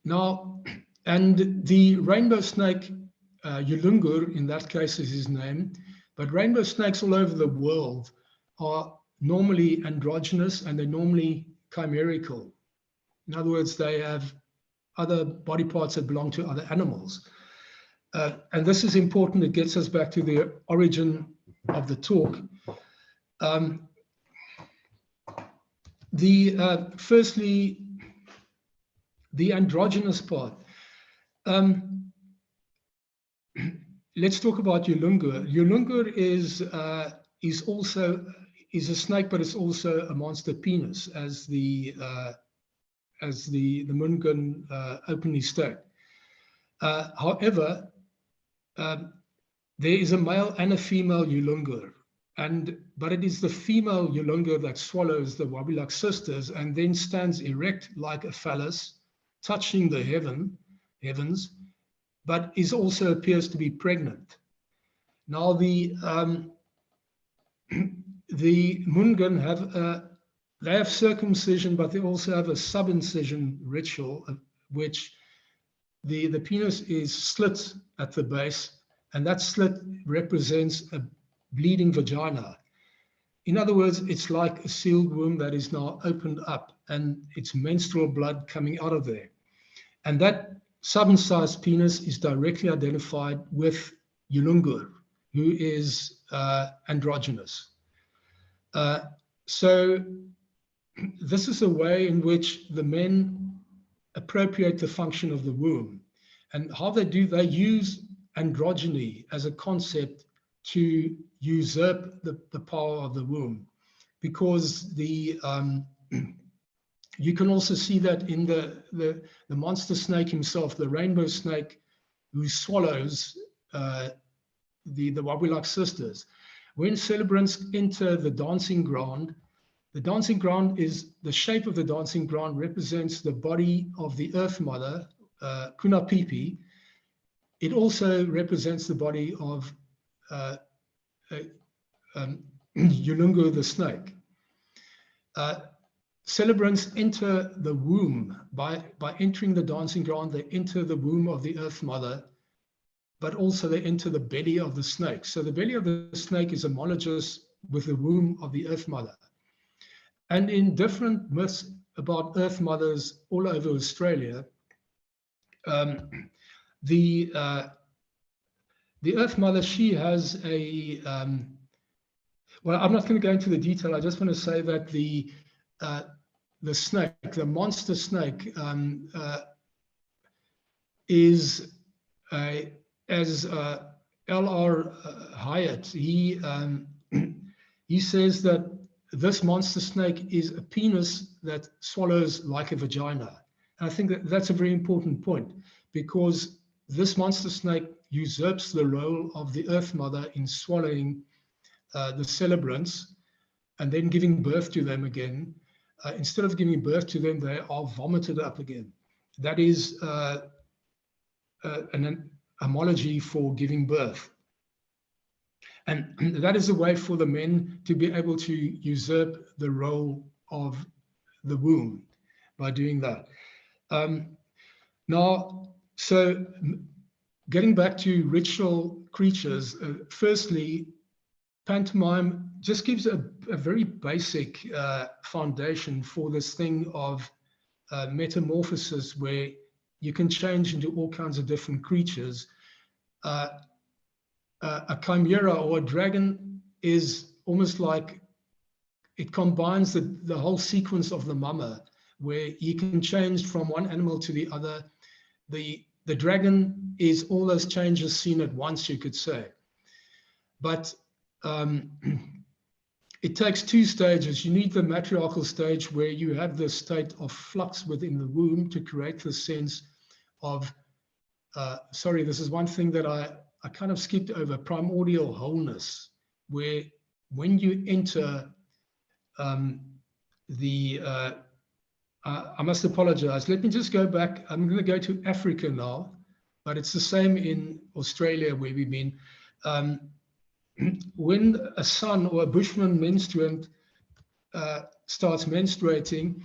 Now, and the rainbow snake, Yulungur in that case is his name, but rainbow snakes all over the world are normally androgynous and they're normally chimerical. In other words, they have other body parts that belong to other animals. And this is important. It gets us back to the origin of the talk. Firstly, the androgynous part. Let's talk about Yulungur. Yulungur is a snake, but it's also a monster penis, as the Mungun openly state. However, there is a male and a female Yulungur, but it is the female Yulungur that swallows the Wabilak sisters and then stands erect like a phallus, touching the heavens, but also appears to be pregnant. Now the Mungun have circumcision, but they also have a subincision ritual, which the penis is slit at the base, and that slit represents a bleeding vagina. In other words, it's like a sealed womb that is now opened up, and it's menstrual blood coming out of there. And that subincized penis is directly identified with Yulungur, who is androgynous. So this is a way in which the men appropriate the function of the womb. And how they do, they use androgyny as a concept to usurp the power of the womb, because you can also see that in the monster snake himself, the rainbow snake, who swallows the Wabuilak sisters. When celebrants enter the dancing ground is, the shape of the dancing ground represents the body of the Earth Mother, Kunapipi. It also represents the body of Yulungu the snake. Celebrants enter the womb. By entering the dancing ground, they enter the womb of the Earth Mother, but also they enter the belly of the snake. So the belly of the snake is homologous with the womb of the Earth Mother. And in different myths about Earth Mothers all over Australia, the Earth Mother, she has a, well, I'm not going to go into the detail. I just want to say that the snake, the monster snake, is as L.R. Hyatt, he says that this monster snake is a penis that swallows like a vagina. And I think that that's a very important point, because this monster snake usurps the role of the Earth Mother in swallowing the celebrants and then giving birth to them again. Instead of giving birth to them, they are vomited up again. That is an homology for giving birth. And that is a way for the men to be able to usurp the role of the womb by doing that. Now, so getting back to ritual creatures, firstly, pantomime just gives a very basic foundation for this thing of metamorphosis, where you can change into all kinds of different creatures. A chimera or a dragon is almost like, it combines the whole sequence of the mama, where you can change from one animal to the other. The dragon is all those changes seen at once, you could say. But it takes two stages. You need the matriarchal stage, where you have the state of flux within the womb to create the sense of, sorry, this is one thing that I kind of skipped over, primordial wholeness, where when you enter I must apologize. Let me just go back. I'm going to go to Africa now, but it's the same in Australia where we've been. When a son or a Bushman menstruant starts menstruating,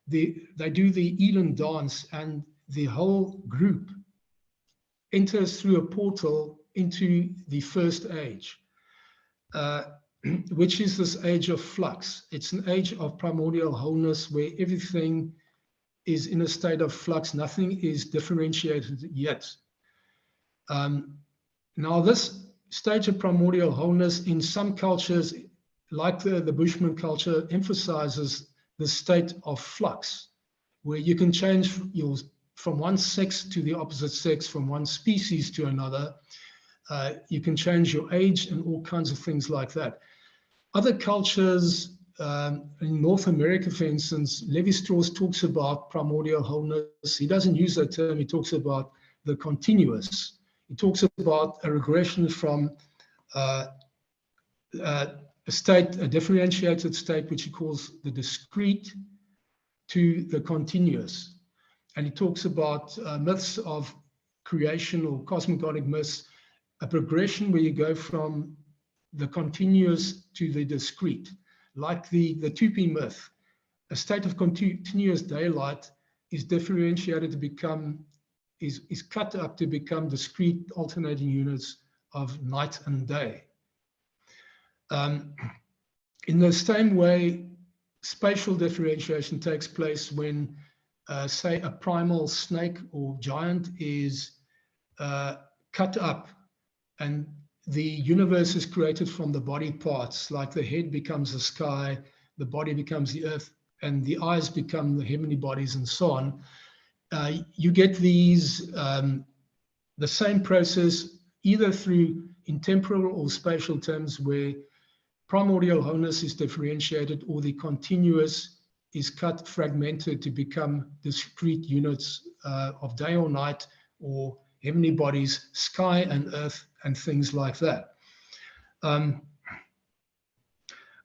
they do the Eland dance, and the whole group enters through a portal into the first age, which is this age of flux. It's an age of primordial wholeness, where everything is in a state of flux. Nothing is differentiated yet. Now, this stage of primordial wholeness in some cultures, like the Bushman culture, emphasizes the state of flux, where you can change from one sex to the opposite sex, from one species to another. You can change your age and all kinds of things like that. Other cultures, in North America, for instance, Levi-Strauss talks about primordial wholeness. He doesn't use that term. He talks about the continuous. He talks about a regression from a differentiated state, which he calls the discrete, to the continuous. And he talks about myths of creation or cosmogonic myths, a progression where you go from the continuous to the discrete, like the Tupi myth. A state of continuous daylight is differentiated to become, is cut up to become discrete alternating units of night and day. In the same way, spatial differentiation takes place when, say, a primal snake or giant is cut up, and the universe is created from the body parts, like the head becomes the sky, the body becomes the earth, and the eyes become the heavenly bodies, and so on. You get these, the same process, either through in temporal or spatial terms, where primordial wholeness is differentiated, or the continuous is cut, fragmented to become discrete units of day or night, or heavenly bodies, sky and earth, and things like that.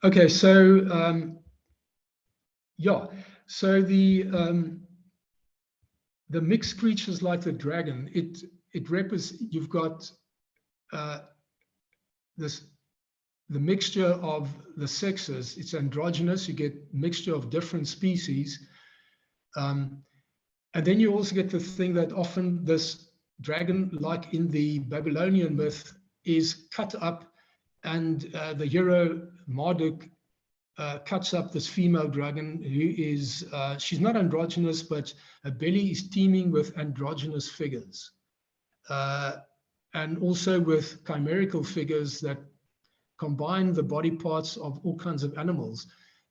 Okay, so yeah, so the mixed creatures like the dragon, it represents, you've got the mixture of the sexes. It's androgynous. You get mixture of different species, and then you also get the thing that often this dragon, like in the Babylonian myth, is cut up, and the hero Marduk cuts up this female dragon who is, she's not androgynous, but her belly is teeming with androgynous figures, and also with chimerical figures that combine the body parts of all kinds of animals.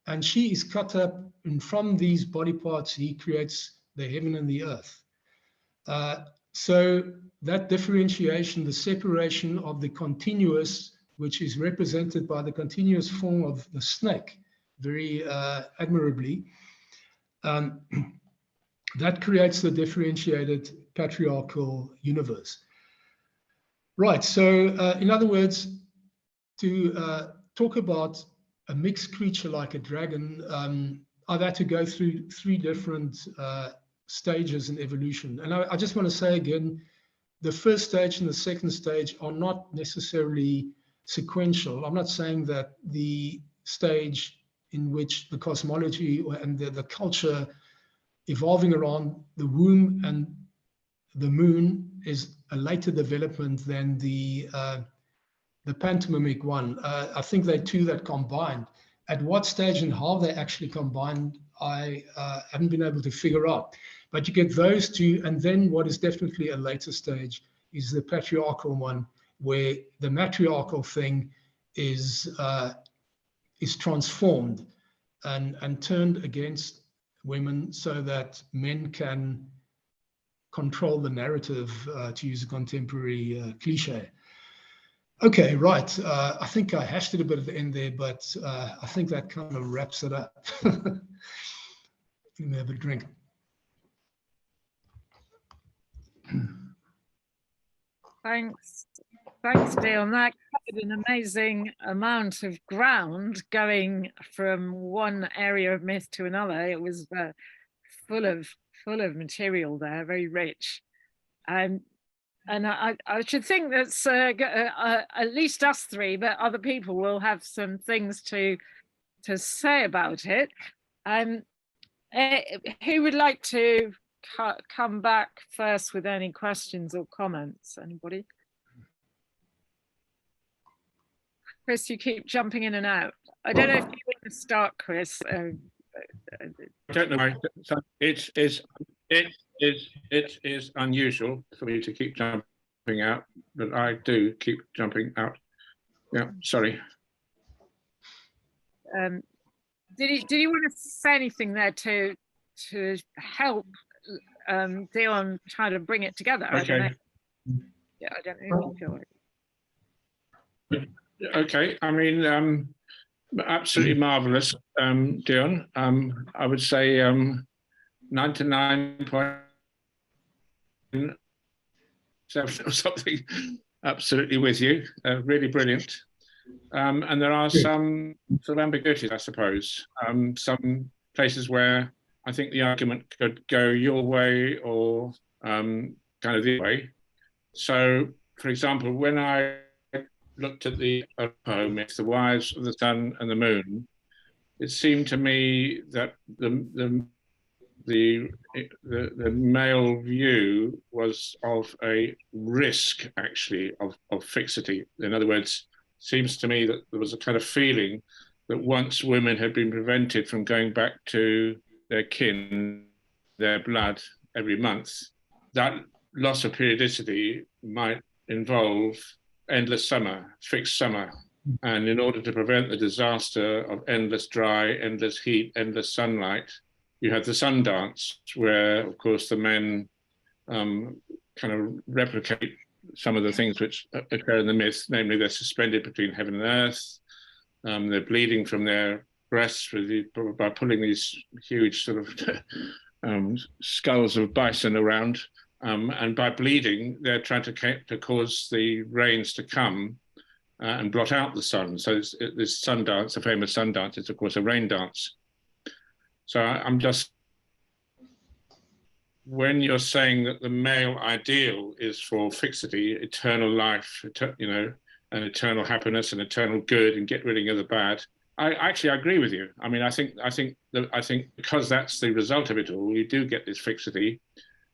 And she is cut up, and from these body parts, he creates the heaven and the earth. So that differentiation, the separation of the continuous, which is represented by the continuous form of the snake, very admirably, that creates the differentiated patriarchal universe. Right, so in other words, to talk about a mixed creature like a dragon, I've had to go through 3 different stages in evolution. And I just want to say again, the first stage and the second stage are not necessarily sequential. I'm not saying that the stage in which the cosmology and the culture evolving around the womb and the moon is a later development than the pantomimic one. I think they're 2 that combined. At what stage and how they actually combined, I haven't been able to figure out. But you get those 2, and then what is definitely a later stage is the patriarchal one, where the matriarchal thing is transformed and turned against women so that men can control the narrative, to use a contemporary cliche. Okay, right. I think I hashed it a bit at the end there, but I think that kind of wraps it up. Let me have a drink. Thanks, Deon. That covered an amazing amount of ground, going from one area of myth to another. It was full of material there, very rich. And I should think that's at least us 3, but other people will have some things to say about it. Who would like to come back first with any questions or comments? Anybody? Chris, you keep jumping in and out. I don't know if you want to start, Chris. I don't know. It is unusual for me to keep jumping out, but I do keep jumping out. Yeah, sorry. Did you want to say anything there to help Deon try to bring it together? Okay. I don't know. Yeah, I don't know if you feel like. Okay, I mean, absolutely marvelous, Deon. I would say 99.7 or something. Absolutely with you. Really brilliant. And there are some sort of ambiguities, I suppose. Some places where I think the argument could go your way or kind of the other way. So, for example, when I looked at the poem, it's the wives of the sun and the moon, it seemed to me that the male view was of a risk, actually, of fixity. In other words, it seems to me that there was a kind of feeling that once women had been prevented from going back to their kin, their blood every month, that loss of periodicity might involve endless summer, fixed summer. And in order to prevent the disaster of endless dry, endless heat, endless sunlight, you have the sun dance, where, of course, the men kind of replicate some of the things which occur in the myth, namely they're suspended between heaven and earth, they're bleeding from their breasts by pulling these huge sort of skulls of bison around. and by bleeding, they're trying to cause the rains to come and blot out the sun. So this sun dance, the famous sun dance, is of course a rain dance. So I'm just, when you're saying that the male ideal is for fixity, eternal life, you know, and eternal happiness and eternal good, and get rid of the bad, I agree with you. I mean, I think because that's the result of it all, you do get this fixity.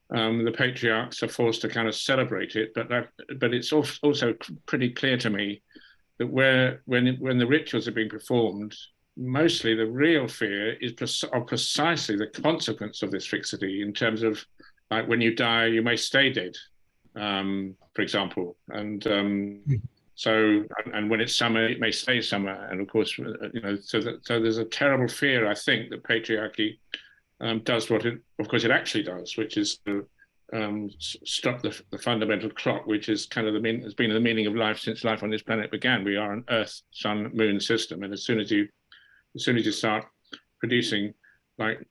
The patriarchs are forced to kind of celebrate it, but it's also pretty clear to me that when the rituals are being performed, mostly the real fear is precisely the consequence of this fixity, in terms of, like, when you die, you may stay dead, for example, and so, and when it's summer, it may stay summer, and of course, you know, so there's a terrible fear, I think, that patriarchy does what it, of course, it actually does, which is to stop the fundamental clock, which is kind of has been the meaning of life since life on this planet began. We are an Earth, Sun, Moon system, and as soon as you start producing, like,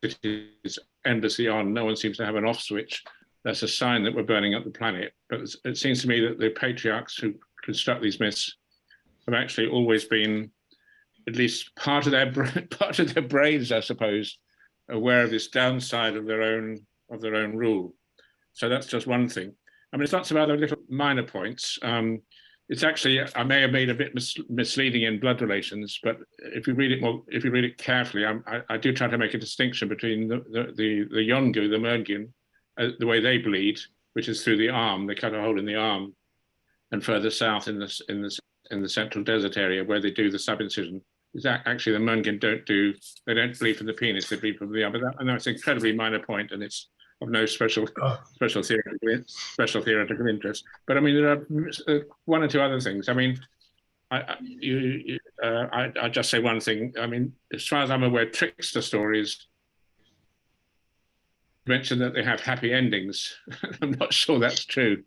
it is endlessly on, no one seems to have an off switch, that's a sign that we're burning up the planet. But it seems to me that the patriarchs who construct these myths have actually always been, at least part of their brains, I suppose, aware of this downside of their own rule. So that's just one thing. I mean, there's lots of other little minor points. It's actually, I may have made a bit misleading in blood relations, but if you read it carefully, I do try to make a distinction between the Yongu, the Mergin, the way they bleed, which is through the arm. They cut a hole in the arm, and further south in the central desert area where they do the subincision. Is that actually the Mergin don't bleed from the penis, they bleed from the arm. And that's an incredibly minor point, and it's of no special theoretical interest. But I mean, there are one or two other things. I mean, I just say one thing. I mean, as far as I'm aware, trickster stories mention that they have happy endings. I'm not sure that's true.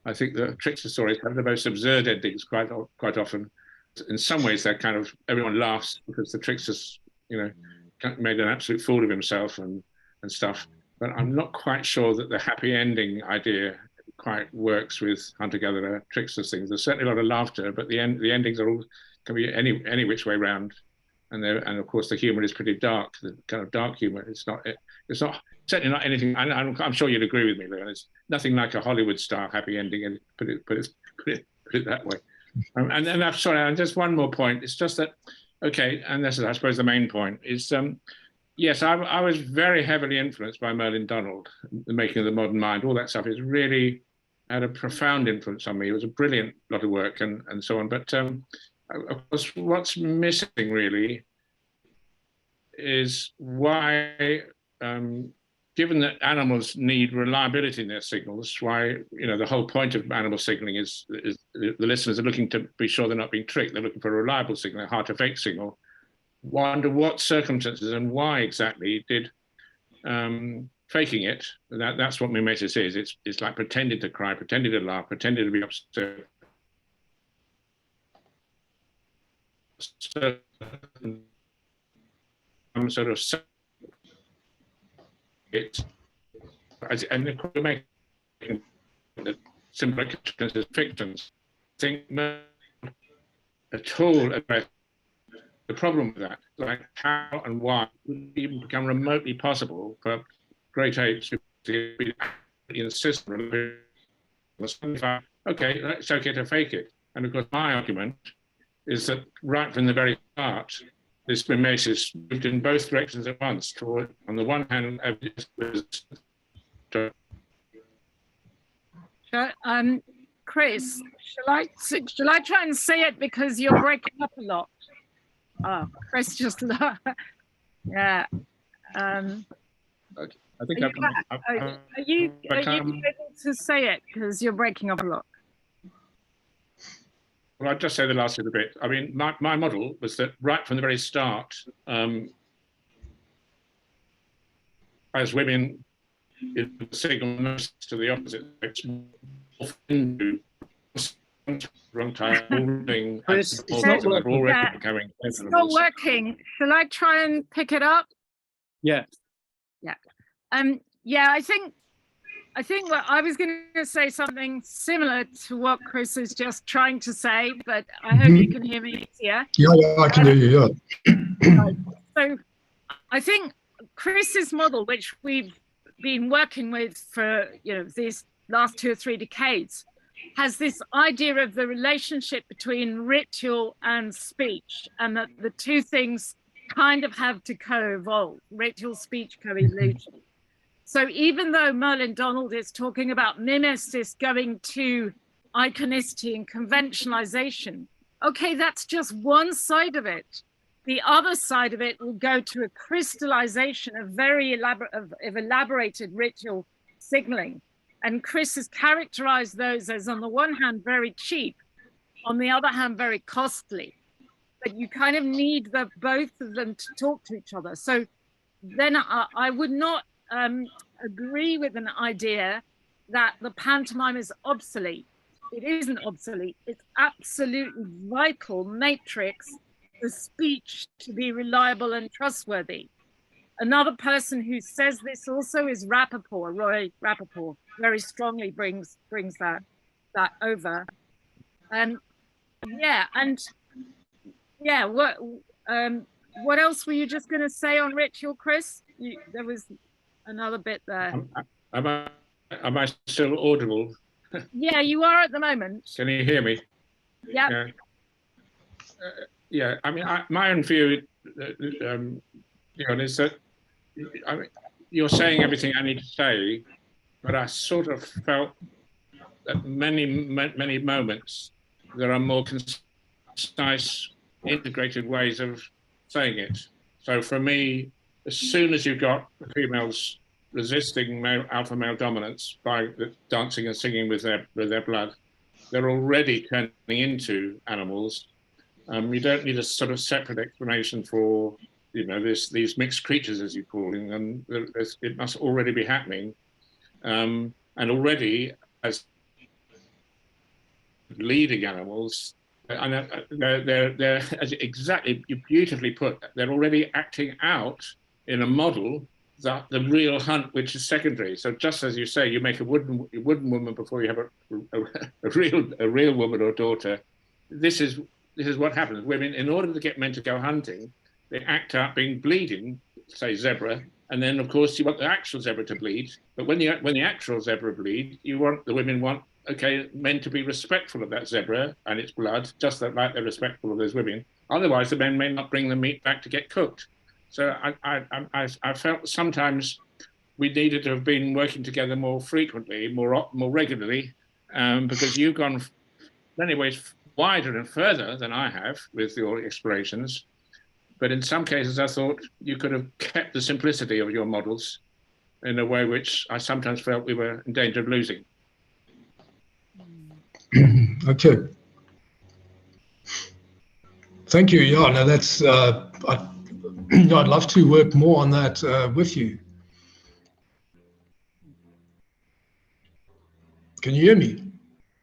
I think the trickster stories have the most absurd endings quite often. In some ways, they're kind of, everyone laughs because the trickster's, you know, made an absolute fool of himself and stuff. But I'm not quite sure that the happy ending idea quite works with hunter-gatherer tricksters things. There's certainly a lot of laughter, but the endings are all, can be any which way round. And of course the humor is pretty dark, the kind of dark humor. It's not certainly not anything. I'm sure you'd agree with me, Lou. It's nothing like a Hollywood style happy ending, and put it that way. And I'm sorry, and just one more point. It's just that, okay, and this is, I suppose, the main point is, yes, I was very heavily influenced by Merlin Donald, the making of the modern mind. All that stuff is really had a profound influence on me. It was a brilliant lot of work and so on. But of course, what's missing really is why, given that animals need reliability in their signals, why, you know, the whole point of animal signaling is the listeners are looking to be sure they're not being tricked. They're looking for a reliable signal, a hard to fake signal. Under what circumstances and why exactly did faking it? That's what mimesis is. It's like pretending to cry, pretending to laugh, pretending to be upset. Some sort of it, and we're making the simple as fictions. I think at all about the problem with that, like how and why would it even become remotely possible for great apes to be in the system. Okay, it's okay to fake it. And of course, my argument is that right from the very start, this mimesis moved in both directions at once. Toward, on the one hand, Chris, shall I try and say it because you're breaking up a lot? Oh, Chris just yeah. Okay. I think are you able to say it because you're breaking up a lot? Well, I'll just say the last little bit. I mean, my model was that right from the very start, as women, it signal to the opposite sex, wrong time, Chris, it's not working. It's not working. Shall I try and pick it up? Yeah. Yeah. Yeah, I think what I was going to say something similar to what Chris is just trying to say, but I hope you can hear me easier. Yeah, I can hear you. Yeah. So I think Chris's model, which we've been working with for these last 2 or 3 decades, has this idea of the relationship between ritual and speech, and that the two things kind of have to co-evolve, ritual, speech, co-evolution. So even though Merlin Donald is talking about mimesis going to iconicity and conventionalization, okay, that's just one side of it. The other side of it will go to a crystallization of very elaborated ritual signaling. And Chris has characterized those as, on the one hand, very cheap, on the other hand, very costly. But you kind of need both of them to talk to each other. So then I would not agree with an idea that the pantomime is obsolete. It isn't obsolete. It's absolutely vital matrix for speech to be reliable and trustworthy. Another person who says this also is Rappaport, Roy Rappaport, very strongly brings that over. What else were you just going to say on ritual, Chris? There was another bit there. Am I still audible? Yeah, you are at the moment. Can you hear me? Yep. Yeah. I mean, my own view, is that you're saying everything I need to say, but I sort of felt that many moments there are more concise, integrated ways of saying it. So for me, as soon as you've got the females resisting alpha male dominance by dancing and singing with their blood, they're already turning into animals. You don't need a sort of separate explanation for these mixed creatures, as you call them, and it must already be happening. And already, as leading animals, and they're exactly, you beautifully put, they're already acting out in a model that the real hunt, which is secondary. So just as you say, you make a wooden woman before you have a real woman or daughter. This is what happens. Women, in order to get men to go hunting, they act out being bleeding, say zebra, and then of course you want the actual zebra to bleed. But when the actual zebra bleed, the women want men to be respectful of that zebra and its blood, just like they're respectful of those women. Otherwise, the men may not bring the meat back to get cooked. So I felt sometimes we needed to have been working together more frequently, more regularly, because you've gone many ways wider and further than I have with your explorations. But in some cases, I thought you could have kept the simplicity of your models in a way which I sometimes felt we were in danger of losing. Okay. Thank you. Yeah, no, that's, I'd love to work more on that with you. Can you hear me?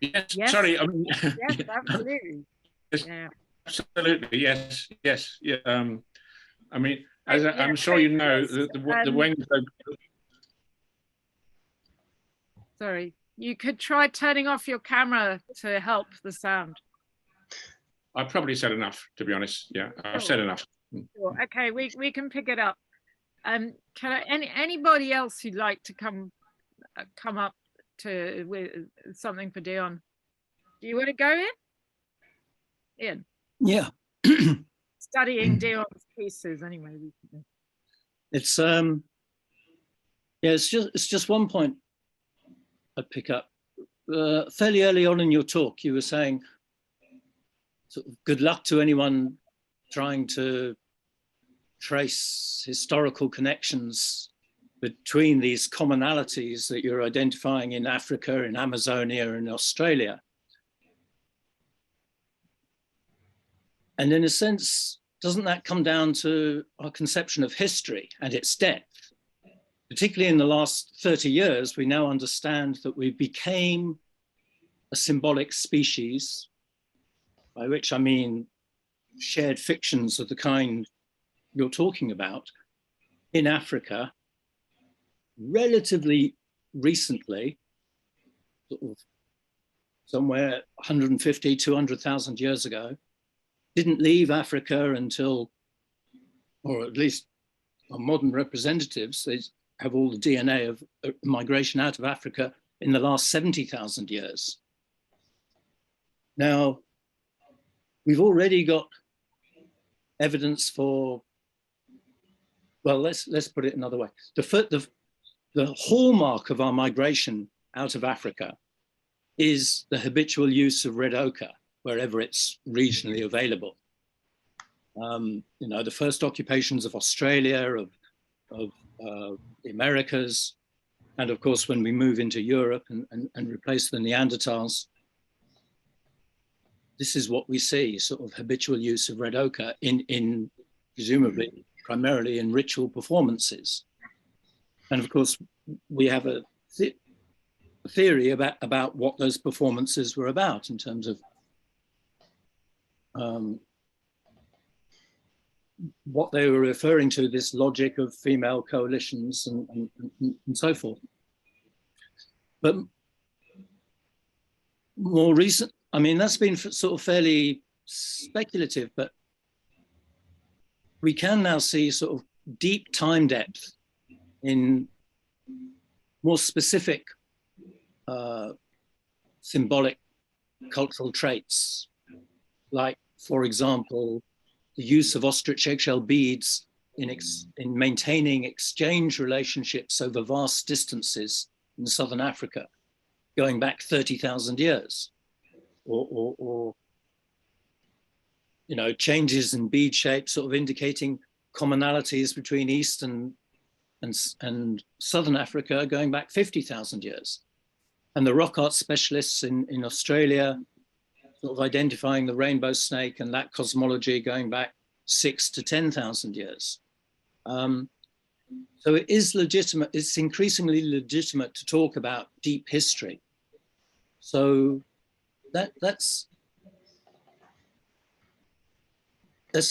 Yes. Sorry. Yes, absolutely. Yeah. Absolutely. Yes. Yeah. I mean, as I'm sure you know, the wings. Sorry, you could try turning off your camera to help the sound. I probably said enough, to be honest. Yeah, I've said enough. Sure. Okay, we can pick it up. Can anybody else who'd like to come up with something for Deon? Do you want to go in? Ian? Yeah. Studying Deon's pieces anyway. It's it's just one point I'd pick up. Fairly early on in your talk, you were saying sort of good luck to anyone trying to trace historical connections between these commonalities that you're identifying in Africa, in Amazonia, and Australia. And in a sense, doesn't that come down to our conception of history and its depth? Particularly in the last 30 years, we now understand that we became a symbolic species, by which I mean shared fictions of the kind you're talking about, in Africa, relatively recently, sort of somewhere 150, 200,000 years ago, didn't leave Africa until, or at least our modern representatives, they have all the DNA of migration out of Africa in the last 70,000 years. Now, we've already got evidence for, well, let's put it another way. The hallmark of our migration out of Africa is the habitual use of red ochre wherever it's regionally available. You know, the first occupations of Australia, of the Americas, and of course, when we move into Europe and replace the Neanderthals, this is what we see, sort of habitual use of red ochre in presumably primarily in ritual performances. And of course, we have a theory about what those performances were about in terms of what they were referring to, this logic of female coalitions and so forth. But more recent, I mean, that's been sort of fairly speculative, but we can now see sort of deep time depth in more specific symbolic cultural traits, like, for example, the use of ostrich eggshell beads in maintaining exchange relationships over vast distances in southern Africa, going back 30,000 years, or you know, changes in bead shape, sort of indicating commonalities between East and Southern Africa going back 50,000 years. And the rock art specialists in Australia sort of identifying the rainbow snake and that cosmology going back 6,000 to 10,000 years. So it is legitimate, it's increasingly legitimate to talk about deep history. So that's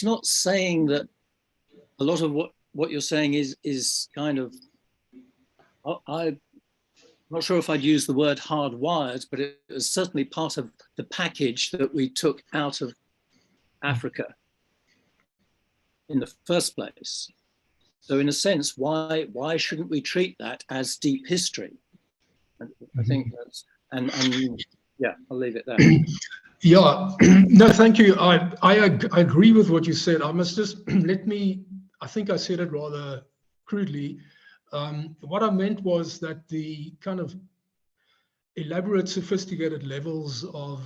not saying that a lot of what you're saying is kind of, I'm not sure if I'd use the word hardwired, but it was certainly part of the package that we took out of Africa in the first place. So in a sense, why shouldn't we treat that as deep history? I think that's, and yeah, I'll leave it there. Yeah, no, thank you. I agree with what you said. I must just I think I said it rather crudely. What I meant was that the kind of elaborate, sophisticated levels of,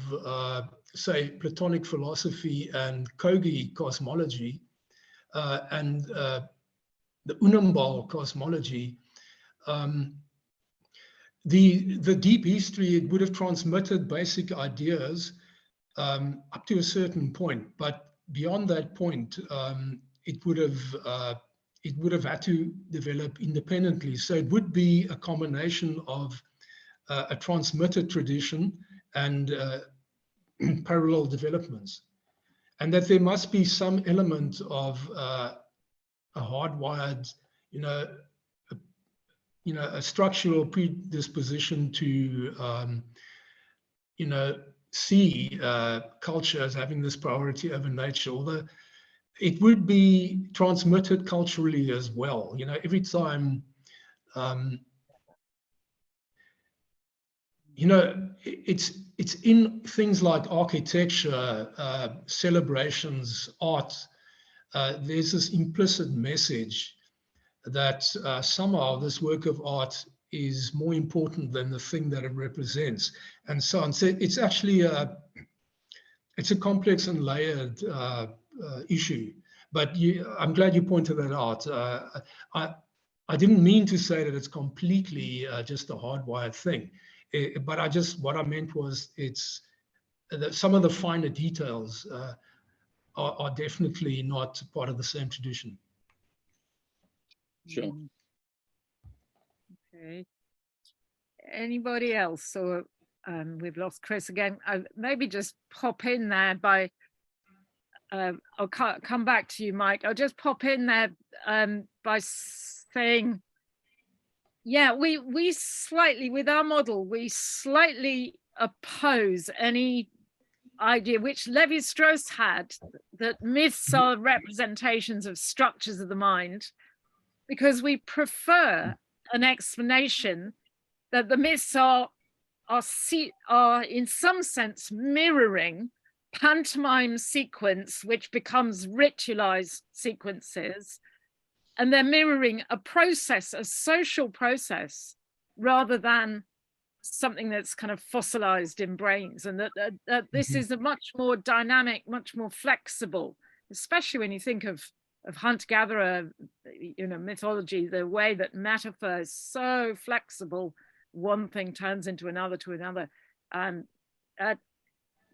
say, Platonic philosophy and Kogi cosmology and the Unambal cosmology, the deep history, it would have transmitted basic ideas up to a certain point, but beyond that point, it would have had to develop independently. So it would be a combination of a transmitted tradition and parallel developments, and that there must be some element of a hardwired, a structural predisposition to, see culture as having this priority over nature, although it would be transmitted culturally as well. You know, every time, it's in things like architecture, celebrations, art. There's this implicit message that somehow this work of art is more important than the thing that it represents, and so on. So it's actually it's a complex and layered issue. But I'm glad you pointed that out. I didn't mean to say that it's completely just a hardwired thing, but what I meant was it's that some of the finer details are definitely not part of the same tradition. Sure. Okay. Anybody else? Or we've lost Chris again. Maybe just pop in there by. I'll come back to you, Mike. I'll just pop in there by saying Yeah, we slightly, with our model, we slightly oppose any idea, which Levi-Strauss had, that myths are representations of structures of the mind, because we prefer an explanation that the myths are in some sense mirroring pantomime sequence, which becomes ritualized sequences, and they're mirroring a process, a social process, rather than something that's kind of fossilized in brains, and that this is a much more dynamic, much more flexible, especially when you think of hunter-gatherer, mythology, the way that metaphor is so flexible, one thing turns into another to another.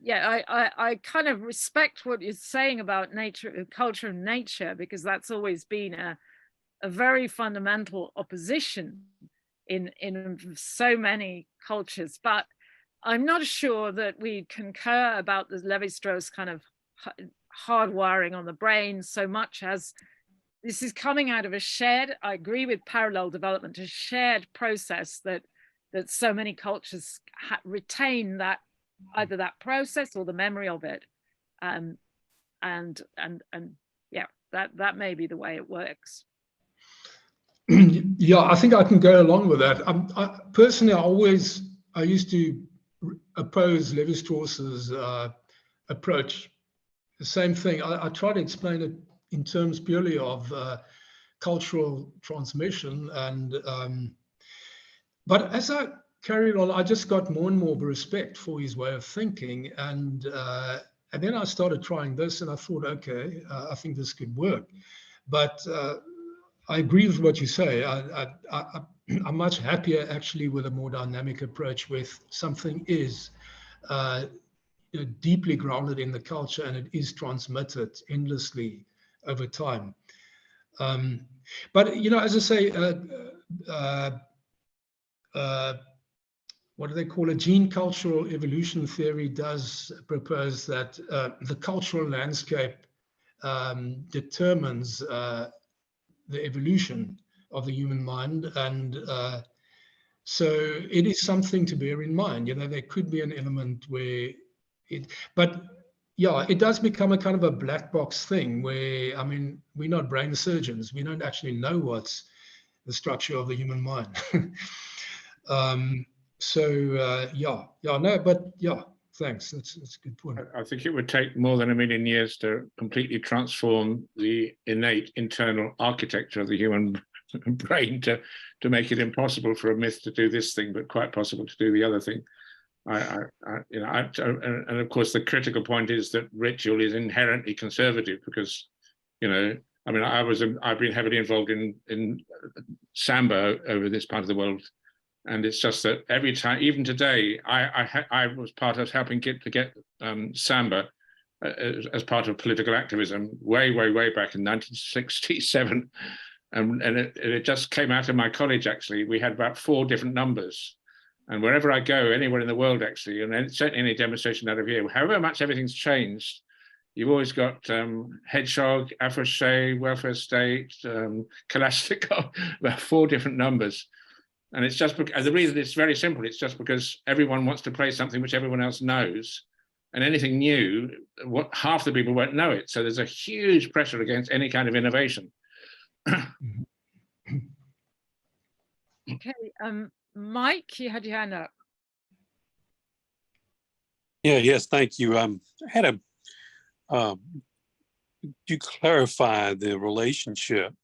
Yeah, I kind of respect what you're saying about nature, culture and nature, because that's always been a very fundamental opposition in so many cultures. But I'm not sure that we concur about the Levi-Strauss kind of hardwiring on the brain so much as this is coming out of a shared, I agree with parallel development, a shared process that so many cultures retain, that either that process or the memory of it. And yeah, that may be the way it works. Yeah, I think I can go along with that. Personally, I used to oppose Levi-Strauss's approach. The same thing. I try to explain it in terms purely of cultural transmission, but as I carried on, I just got more and more respect for his way of thinking, and then I started trying this, and I thought, okay, I think this could work. But I agree with what you say. I'm much happier actually with a more dynamic approach, where something is deeply grounded in the culture and it is transmitted endlessly over time. But as I say, what do they call it? Gene cultural evolution theory does propose that the cultural landscape determines the evolution of the human mind, and so it is something to bear in mind. There could be an element where but yeah, it does become a kind of a black box thing where, I mean, we're not brain surgeons. We don't actually know what's the structure of the human mind. Thanks. That's a good point. I think it would take more than 1 million years to completely transform the innate internal architecture of the human brain to make it impossible for a myth to do this thing, but quite possible to do the other thing. And of course, the critical point is that ritual is inherently conservative, because, I mean, I've been heavily involved in Samba over this part of the world, and it's just that every time, even today, I was part of helping get Samba as part of political activism way back in 1967, and it just came out of my college. Actually, we had about 4 different numbers. And wherever I go, anywhere in the world, actually, and certainly any demonstration out of here, however much everything's changed, you've always got Hedgehog, Afro-Shea, Welfare State, Kalashnikov, about 4 different numbers. And it's just because, the reason it's very simple, it's just because everyone wants to play something which everyone else knows. And anything new, half the people won't know it. So there's a huge pressure against any kind of innovation. Okay, Mike, you had your hand up. Yes, thank you. I had to clarify the relationship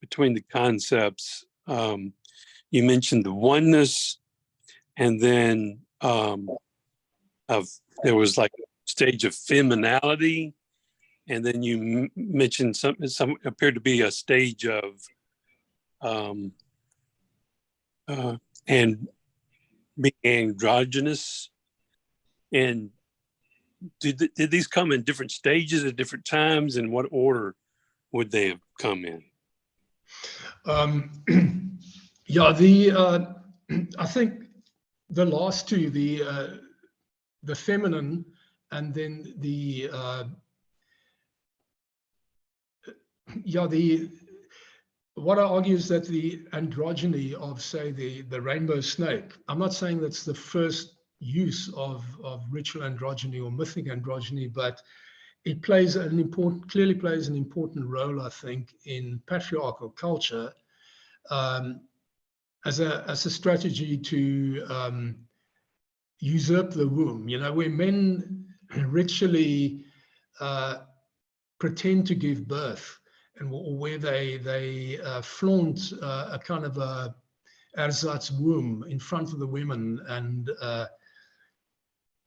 between the concepts. You mentioned the oneness, and then there was like a stage of femininity, and then you mentioned some appeared to be a stage of and being androgynous. And did these come in different stages at different times, and what order would they have come in? I think the last 2, the feminine, and then the what I argue is that the androgyny of, say, the rainbow snake, I'm not saying that's the first use of ritual androgyny or mythic androgyny, but it plays clearly plays an important role, I think, in patriarchal culture as a strategy to usurp the womb. You know, where men ritually pretend to give birth, and where they flaunt a kind of a ersatz womb in front of the women, and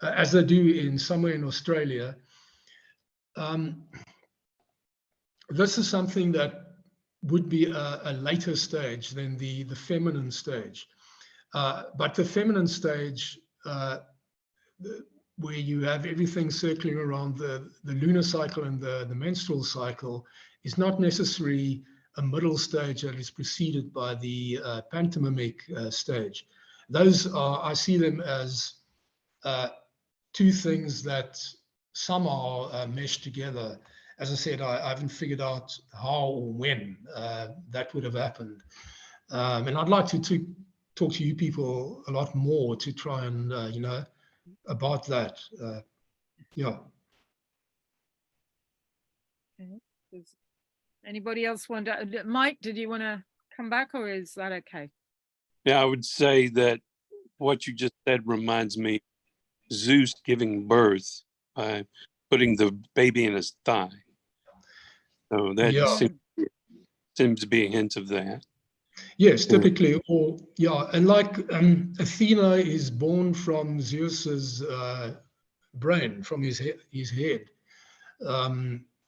as they do somewhere in Australia. This is something that would be a later stage than the feminine stage. But the feminine stage, where you have everything circling around the lunar cycle and the menstrual cycle, is not necessarily a middle stage that is preceded by the pantomimic stage. Those are, I see them as two things that somehow mesh together. As I said, I haven't figured out how or when that would have happened. And I'd like to talk to you people a lot more to try and, you know, about that. Yeah. Okay. Does anybody else want to, Mike, did you want to come back, or is that okay? Yeah, I would say that what you just said reminds me of Zeus giving birth by putting the baby in his thigh. So that Yeah. seems to be a hint of that. Yes, typically, or yeah, and like Athena is born from Zeus's brain, from his head,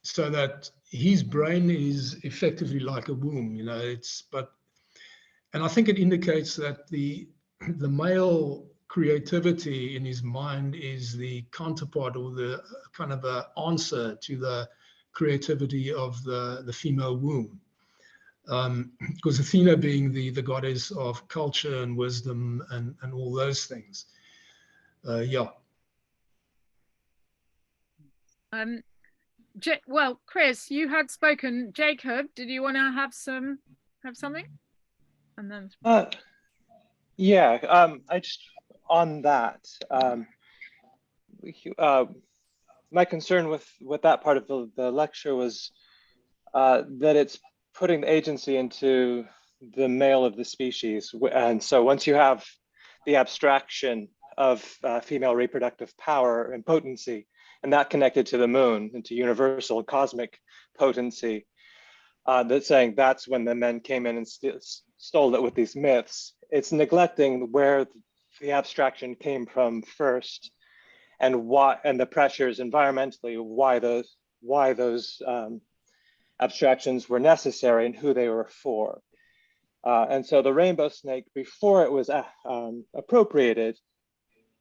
so that his brain is effectively like a womb, you know. And I think it indicates that the male creativity in his mind is the counterpart, or the kind of a answer to the creativity of the female womb. Because Athena being the goddess of culture and wisdom and all those things. Yeah. Well, Chris, you had spoken. Jacob, did you want to have something? And then yeah, I just, on that, my concern with that part of the lecture was that it's putting the agency into the male of the species. And so once you have the abstraction of female reproductive power and potency, and that connected to the moon and to universal cosmic potency, that's saying that's when the men came in and stole it with these myths. It's neglecting where the abstraction came from first, and why, and the pressures environmentally, why those abstractions were necessary and who they were for. And so the rainbow snake, before it was appropriated,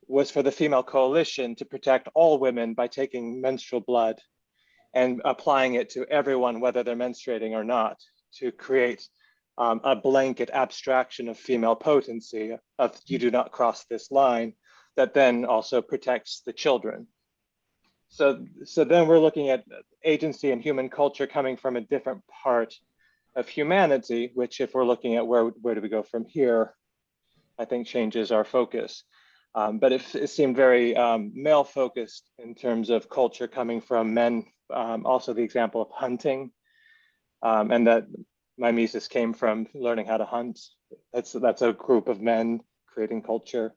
was for the female coalition to protect all women by taking menstrual blood and applying it to everyone, whether they're menstruating or not, to create a blanket abstraction of female potency, of you do not cross this line, that then also protects the children. So then we're looking at agency and human culture coming from a different part of humanity, which, if we're looking at where do we go from here, I think changes our focus. But it seemed very male focused in terms of culture coming from men. Also the example of hunting, and that mimesis came from learning how to hunt. That's a group of men creating culture.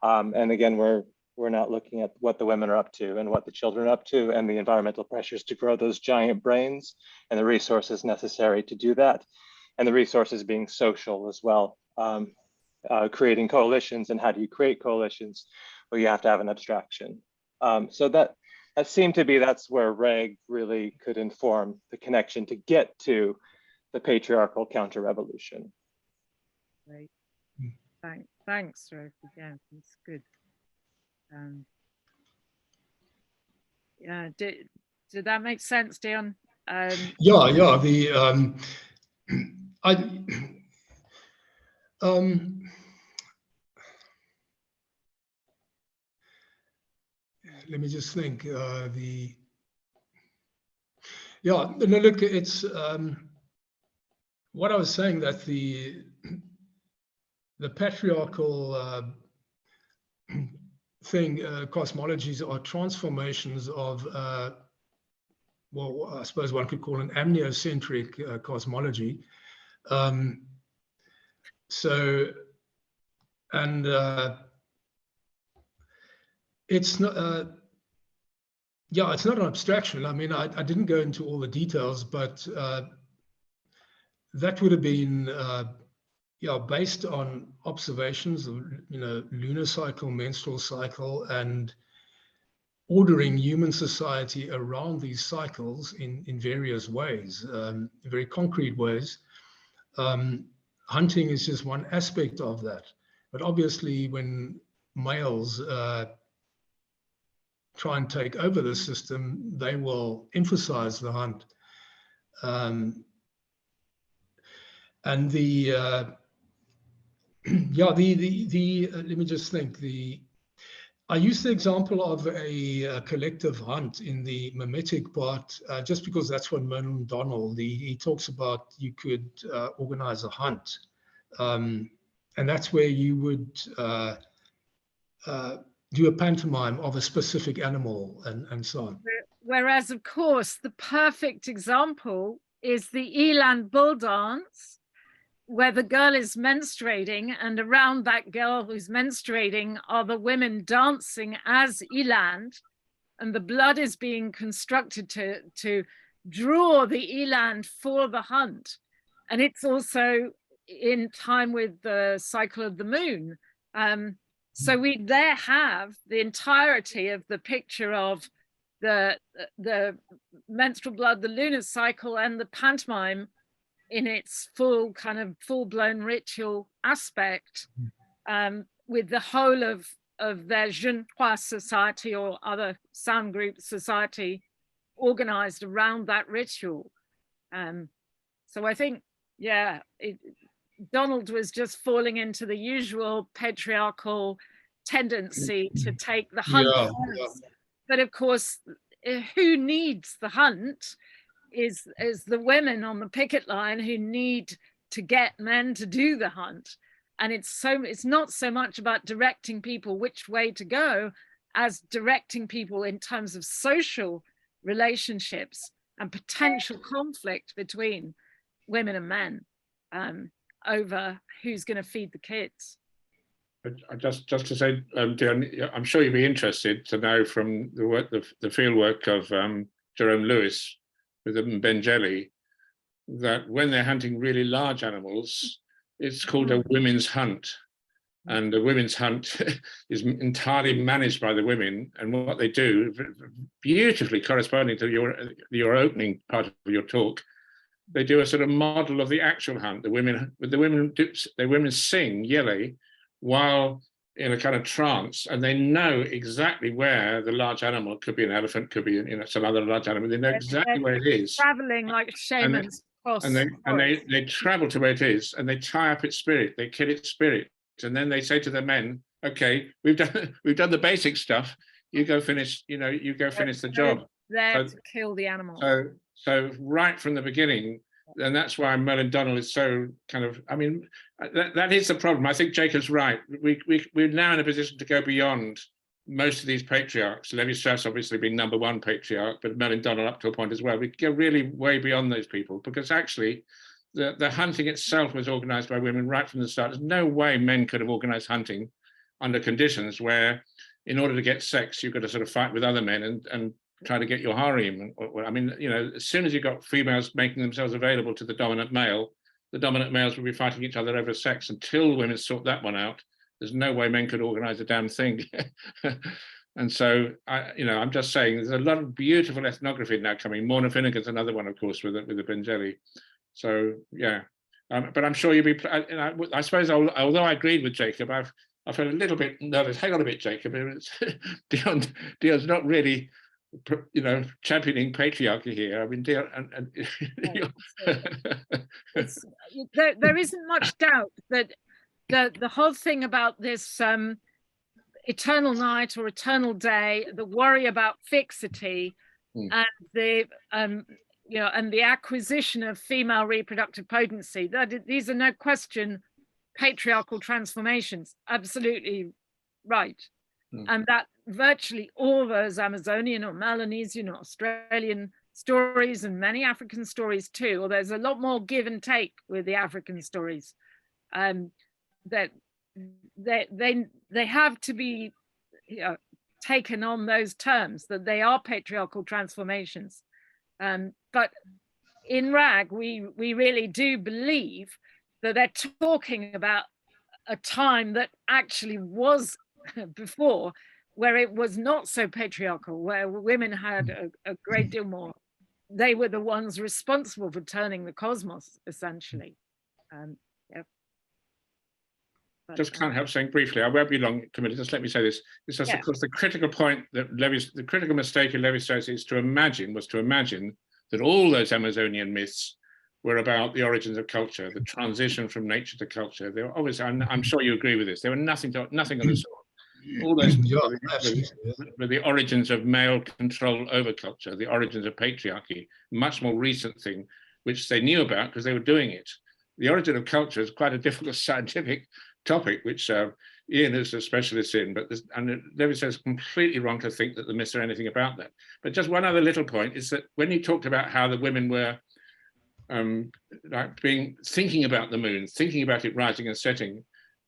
And again, we're not looking at what the women are up to and what the children are up to, and the environmental pressures to grow those giant brains and the resources necessary to do that, and the resources being social as well. Creating coalitions, and how do you create coalitions? Well, you have to have an abstraction. So that seemed to be, that's where Reg really could inform the connection to get to the patriarchal counter-revolution. great. Thanks, Reg. Yeah, that's good. Yeah, did that make sense, Deon? Yeah. Let me just think. No, look, it's what I was saying, that the patriarchal cosmologies are transformations of, well, I suppose one could call an amniocentric cosmology. It's not, yeah, it's not an abstraction. I mean, I didn't go into all the details, but that would have been, yeah, based on observations of, lunar cycle, menstrual cycle, and ordering human society around these cycles in various ways, very concrete ways. Hunting is just one aspect of that. But obviously, when males try and take over the system, they will emphasize the hunt. And the yeah, let me just think. I used the example of a collective hunt in the mimetic part, just because that's what Merlin Donald, he talks about. You could organize a hunt, and that's where you would do a pantomime of a specific animal and so on. Whereas, of course, the perfect example is the eland bull dance, where the girl is menstruating, and around that girl who's menstruating are the women dancing as eland, and the blood is being constructed to draw the eland for the hunt. And it's also in time with the cycle of the moon. So we there have the entirety of the picture of the menstrual blood, the lunar cycle, and the pantomime in its full-blown ritual aspect, with the whole of their jeune trois society or other sound group society organized around that ritual. So I think, yeah, Donald was just falling into the usual patriarchal tendency to take the hunt first. Yeah. But of course, who needs the hunt is the women on the picket line who need to get men to do the hunt. And it's not so much about directing people which way to go as directing people in terms of social relationships and potential conflict between women and men over who's going to feed the kids. Just to say, Deon, I'm sure you'd be interested to know from the work, the field work of Jerome Lewis with the Benjelli, that when they're hunting really large animals, it's called a women's hunt. And the women's hunt is entirely managed by the women. And what they do, beautifully corresponding to your opening part of your talk, they do a sort of model of the actual hunt. The women sing yele while in a kind of trance, and they know exactly where the large animal, could be an elephant, could be some other large animal. They know exactly where it is. Traveling like shamans. And they travel to where it is, and they tie up its spirit. They kill its spirit, and then they say to the men, "Okay, we've done the basic stuff. You go finish. You go finish the job." There to kill the animal. So right from the beginning, and that's why Merlin Donald is so kind of. I mean, that is the problem. I think Jacob's right. We're now in a position to go beyond most of these patriarchs. Lévi-Strauss obviously being number one patriarch, but Merlin Donald up to a point as well. We go really way beyond those people, because actually the hunting itself was organized by women right from the start. There's no way men could have organized hunting under conditions where, in order to get sex, you've got to sort of fight with other men and try to get your harem. I mean, as soon as you got females making themselves available to the dominant male, the dominant males would be fighting each other over sex. Until women sort that one out, there's no way men could organize a damn thing. And so, I'm just saying, there's a lot of beautiful ethnography now coming. Morna Finnegan's another one, of course, with the Benjelli. So, yeah. But I'm sure you'll be, I suppose, although I agreed with Jacob, I felt a little bit nervous. Hang on a bit, Jacob. Deon's not really, championing patriarchy here. I mean, there isn't much doubt that the whole thing about this eternal night or eternal day, the worry about fixity, and the you know, and the acquisition of female reproductive potency, these are no question patriarchal transformations, absolutely right. And that virtually all those Amazonian or Melanesian or Australian stories, and many African stories too, or there's a lot more give and take with the African stories, that they have to be, you know, taken on those terms, that they are patriarchal transformations. But in RAG, we really do believe that they're talking about a time that actually was before, where it was not so patriarchal, where women had a great deal more. They were the ones responsible for turning the cosmos, essentially. Yeah. Just can't help saying briefly, I won't be long committed, just let me say this. It's just, of course, the critical point that the critical mistake of Lévi-Strauss was to imagine that all those Amazonian myths were about the origins of culture, the transition from nature to culture. They were obviously, I'm sure you agree with this, they were nothing of the sort. All those were the origins of male control over culture, the origins of patriarchy, much more recent thing, which they knew about because they were doing it. The origin of culture is quite a difficult scientific topic, which Ian is a specialist in, but Lévi-Strauss is completely wrong to think that the myths are anything about that. But just one other little point is that when he talked about how the women were thinking about the moon, thinking about it rising and setting,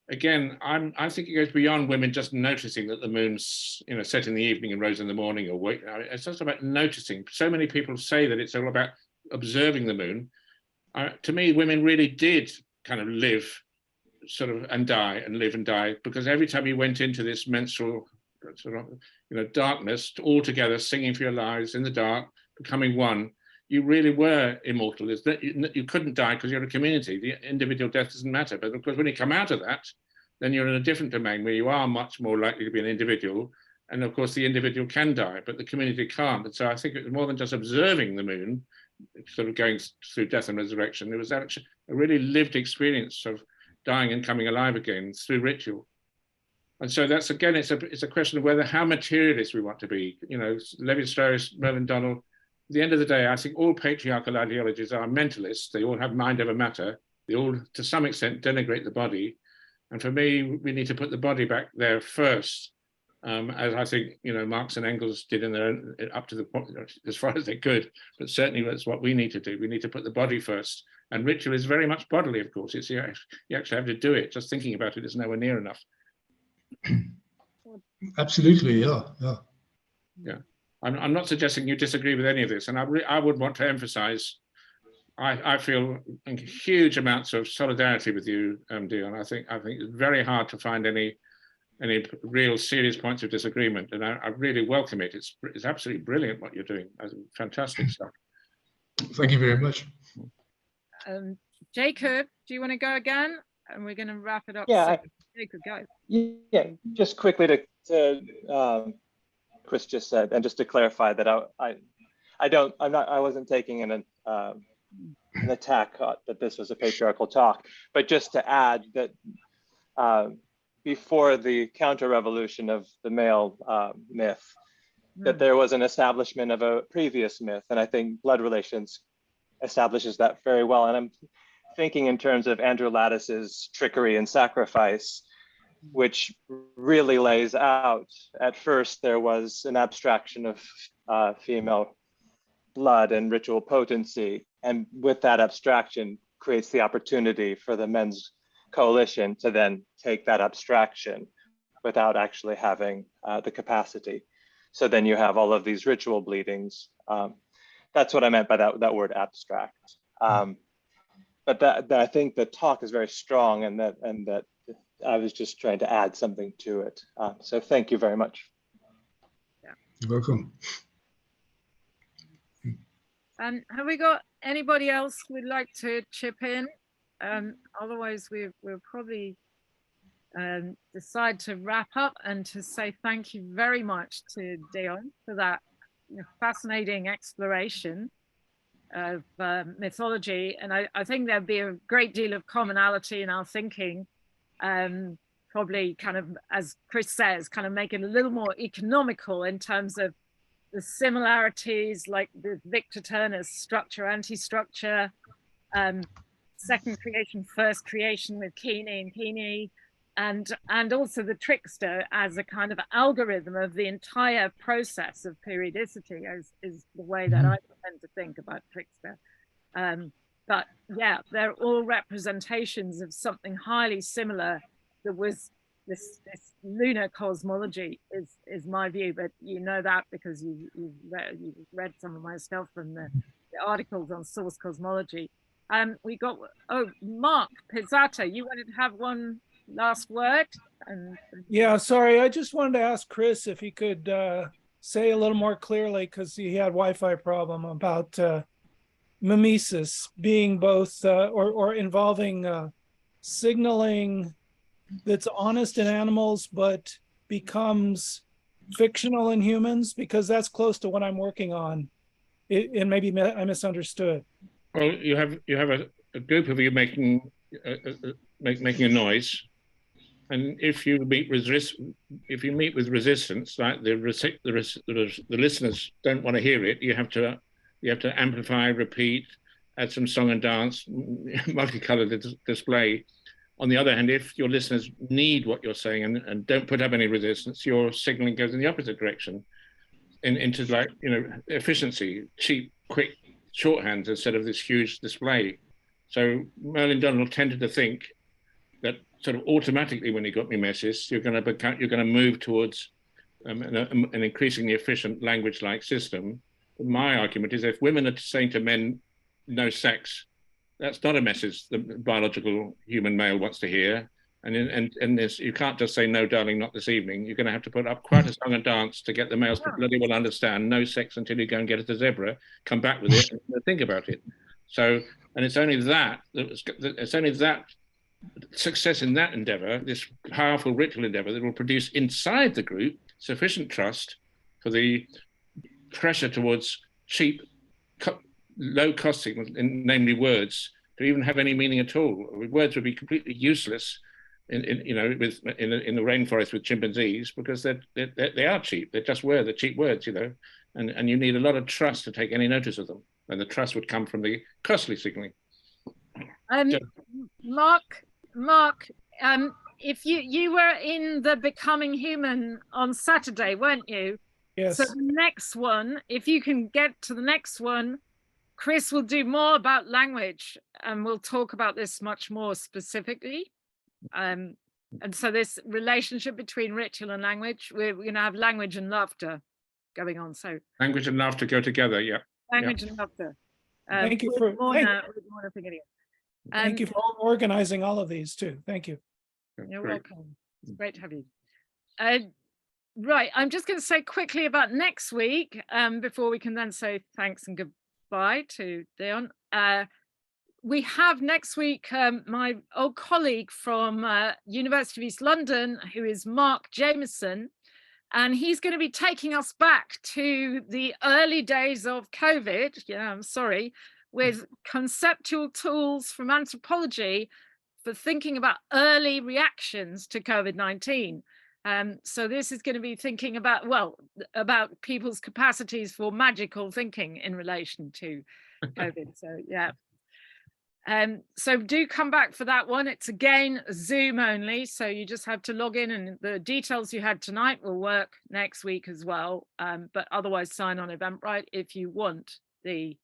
again, I think it goes beyond women just noticing that the moon's, you know, set in the evening and rose in the morning, or wait. It's just about noticing. So many people say that it's all about observing the moon. To me, women really did kind of live, sort of, and die, and live and die, because every time you went into this menstrual sort of, you know, darkness, all together, singing for your lives in the dark, becoming one, you really were immortal. Is that you couldn't die because you're a community. The individual death doesn't matter. But of course, when you come out of that, then you're in a different domain where you are much more likely to be an individual. And of course, the individual can die, but the community can't. And so I think it was more than just observing the moon, sort of going through death and resurrection. It was actually a really lived experience of dying and coming alive again through ritual. And so that's, again, it's a question of whether how materialist we want to be. You know, Lévi-Strauss, Mervyn Donald. At the end of the day, I think all patriarchal ideologies are mentalists. They all have mind over matter. They all, to some extent, denigrate the body. And for me, we need to put the body back there first, as I think, you know, Marx and Engels did in their own, up to the point, as far as they could. But certainly that's what we need to do. We need to put the body first. And ritual is very much bodily, of course. It's you actually have to do it. Just thinking about it is nowhere near enough. Absolutely, yeah. I'm not suggesting you disagree with any of this, and I would want to emphasize, I feel huge amounts of solidarity with you, Deon. I think it's very hard to find any real serious points of disagreement, and I really welcome it. It's absolutely brilliant what you're doing. Fantastic stuff. Thank you very much. Jacob, do you want to go again? And we're going to wrap it up. Yeah, Jacob, go. Yeah, just quickly to Chris just said, and just to clarify that I wasn't taking an attack that this was a patriarchal talk, but just to add that before the counter-revolution of the male myth, that there was an establishment of a previous myth, and I think blood relations establishes that very well. And I'm thinking in terms of Andrew Lattice's Trickery and Sacrifice, which really lays out, at first there was an abstraction of female blood and ritual potency, and with that abstraction creates the opportunity for the men's coalition to then take that abstraction without actually having the capacity. So then you have all of these ritual bleedings. That's what I meant by that word abstract. But that I think the talk is very strong, and that I was just trying to add something to it. So thank you very much. Yeah. You're welcome. Have we got anybody else who would like to chip in? Otherwise, we'll probably decide to wrap up and to say thank you very much to Deon for that fascinating exploration of mythology. And I think there'd be a great deal of commonality in our thinking. Probably kind of, as Chris says, kind of make it a little more economical in terms of the similarities, like the Victor Turner's structure, anti-structure, second creation, first creation with Keeney and Keeney, and also the trickster as a kind of algorithm of the entire process of periodicity is the way that I tend to think about trickster. But yeah, they're all representations of something highly similar that was this lunar cosmology is my view, but you know that because you've read some of my stuff from the articles on source cosmology. We got, Mark Pizzato, you wanted to have one last word? Yeah, sorry, I just wanted to ask Chris if he could say a little more clearly, because he had Wi-Fi problem, about mimesis being both or involving signaling that's honest in animals but becomes fictional in humans, because that's close to what I'm working on. And maybe I misunderstood. Well, you have a group of you making a noise, and if you meet with resistance, like the listeners don't want to hear it, you have to amplify, repeat, add some song and dance, multicolored display. On the other hand, if your listeners need what you're saying and don't put up any resistance, your signaling goes in the opposite direction, into, like, efficiency, cheap, quick shorthands instead of this huge display. So Merlin Donald tended to think that sort of automatically, when you got mimesis, you're going to move towards an increasingly efficient language-like system. But my argument is, if women are saying to men, "No sex," that's not a message the biological human male wants to hear. And this, you can't just say, "No, darling, not this evening." You're going to have to put up quite a song and dance to get the males to bloody well understand no sex until you go and get it to zebra, come back with it, and think about it. So, and it's only that success in that endeavor, this powerful ritual endeavor, that will produce inside the group sufficient trust for the pressure towards cheap, low-cost signals, namely words, to even have any meaning at all. Words would be completely useless in the rainforest with chimpanzees, because they are cheap. They're just they're cheap words, and you need a lot of trust to take any notice of them, and the trust would come from the costly signaling. Mark, if you were in the Becoming Human on Saturday, weren't you? Yes. So the next one, if you can get to the next one, Chris will do more about language, and we'll talk about this much more specifically. And so this relationship between ritual and language, we're going to have language and laughter going on. So language and laughter go together, yeah. Language and laughter. Thank you for thank you for organizing all of these too. Thank you. You're welcome. It's great to have you. Right, I'm just going to say quickly about next week, before we can then say thanks and goodbye to Deon. We have next week my old colleague from University of East London, who is Mark Jameson, and he's going to be taking us back to the early days of COVID, I'm sorry, with conceptual tools from anthropology for thinking about early reactions to COVID-19. So this is going to be thinking about, people's capacities for magical thinking in relation to COVID. So yeah. So do come back for that one. It's again Zoom only, so you just have to log in, and the details you had tonight will work next week as well. But otherwise sign on Eventbrite if you want the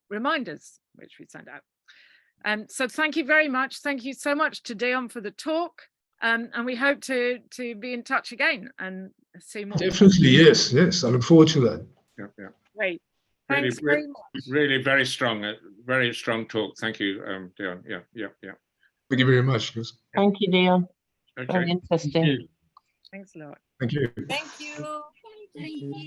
reminders which we send out. So thank you very much. Thank you so much to Deon for the talk. And we hope to be in touch again and see more. Definitely, yes. I look forward to that. Yeah. Great. Thanks very much. Really very strong talk. Thank you, Deon. Yeah. Thank you very much, Chris. Thank you, Deon. Okay. Very interesting. Thanks a lot. Thank you. Thank you.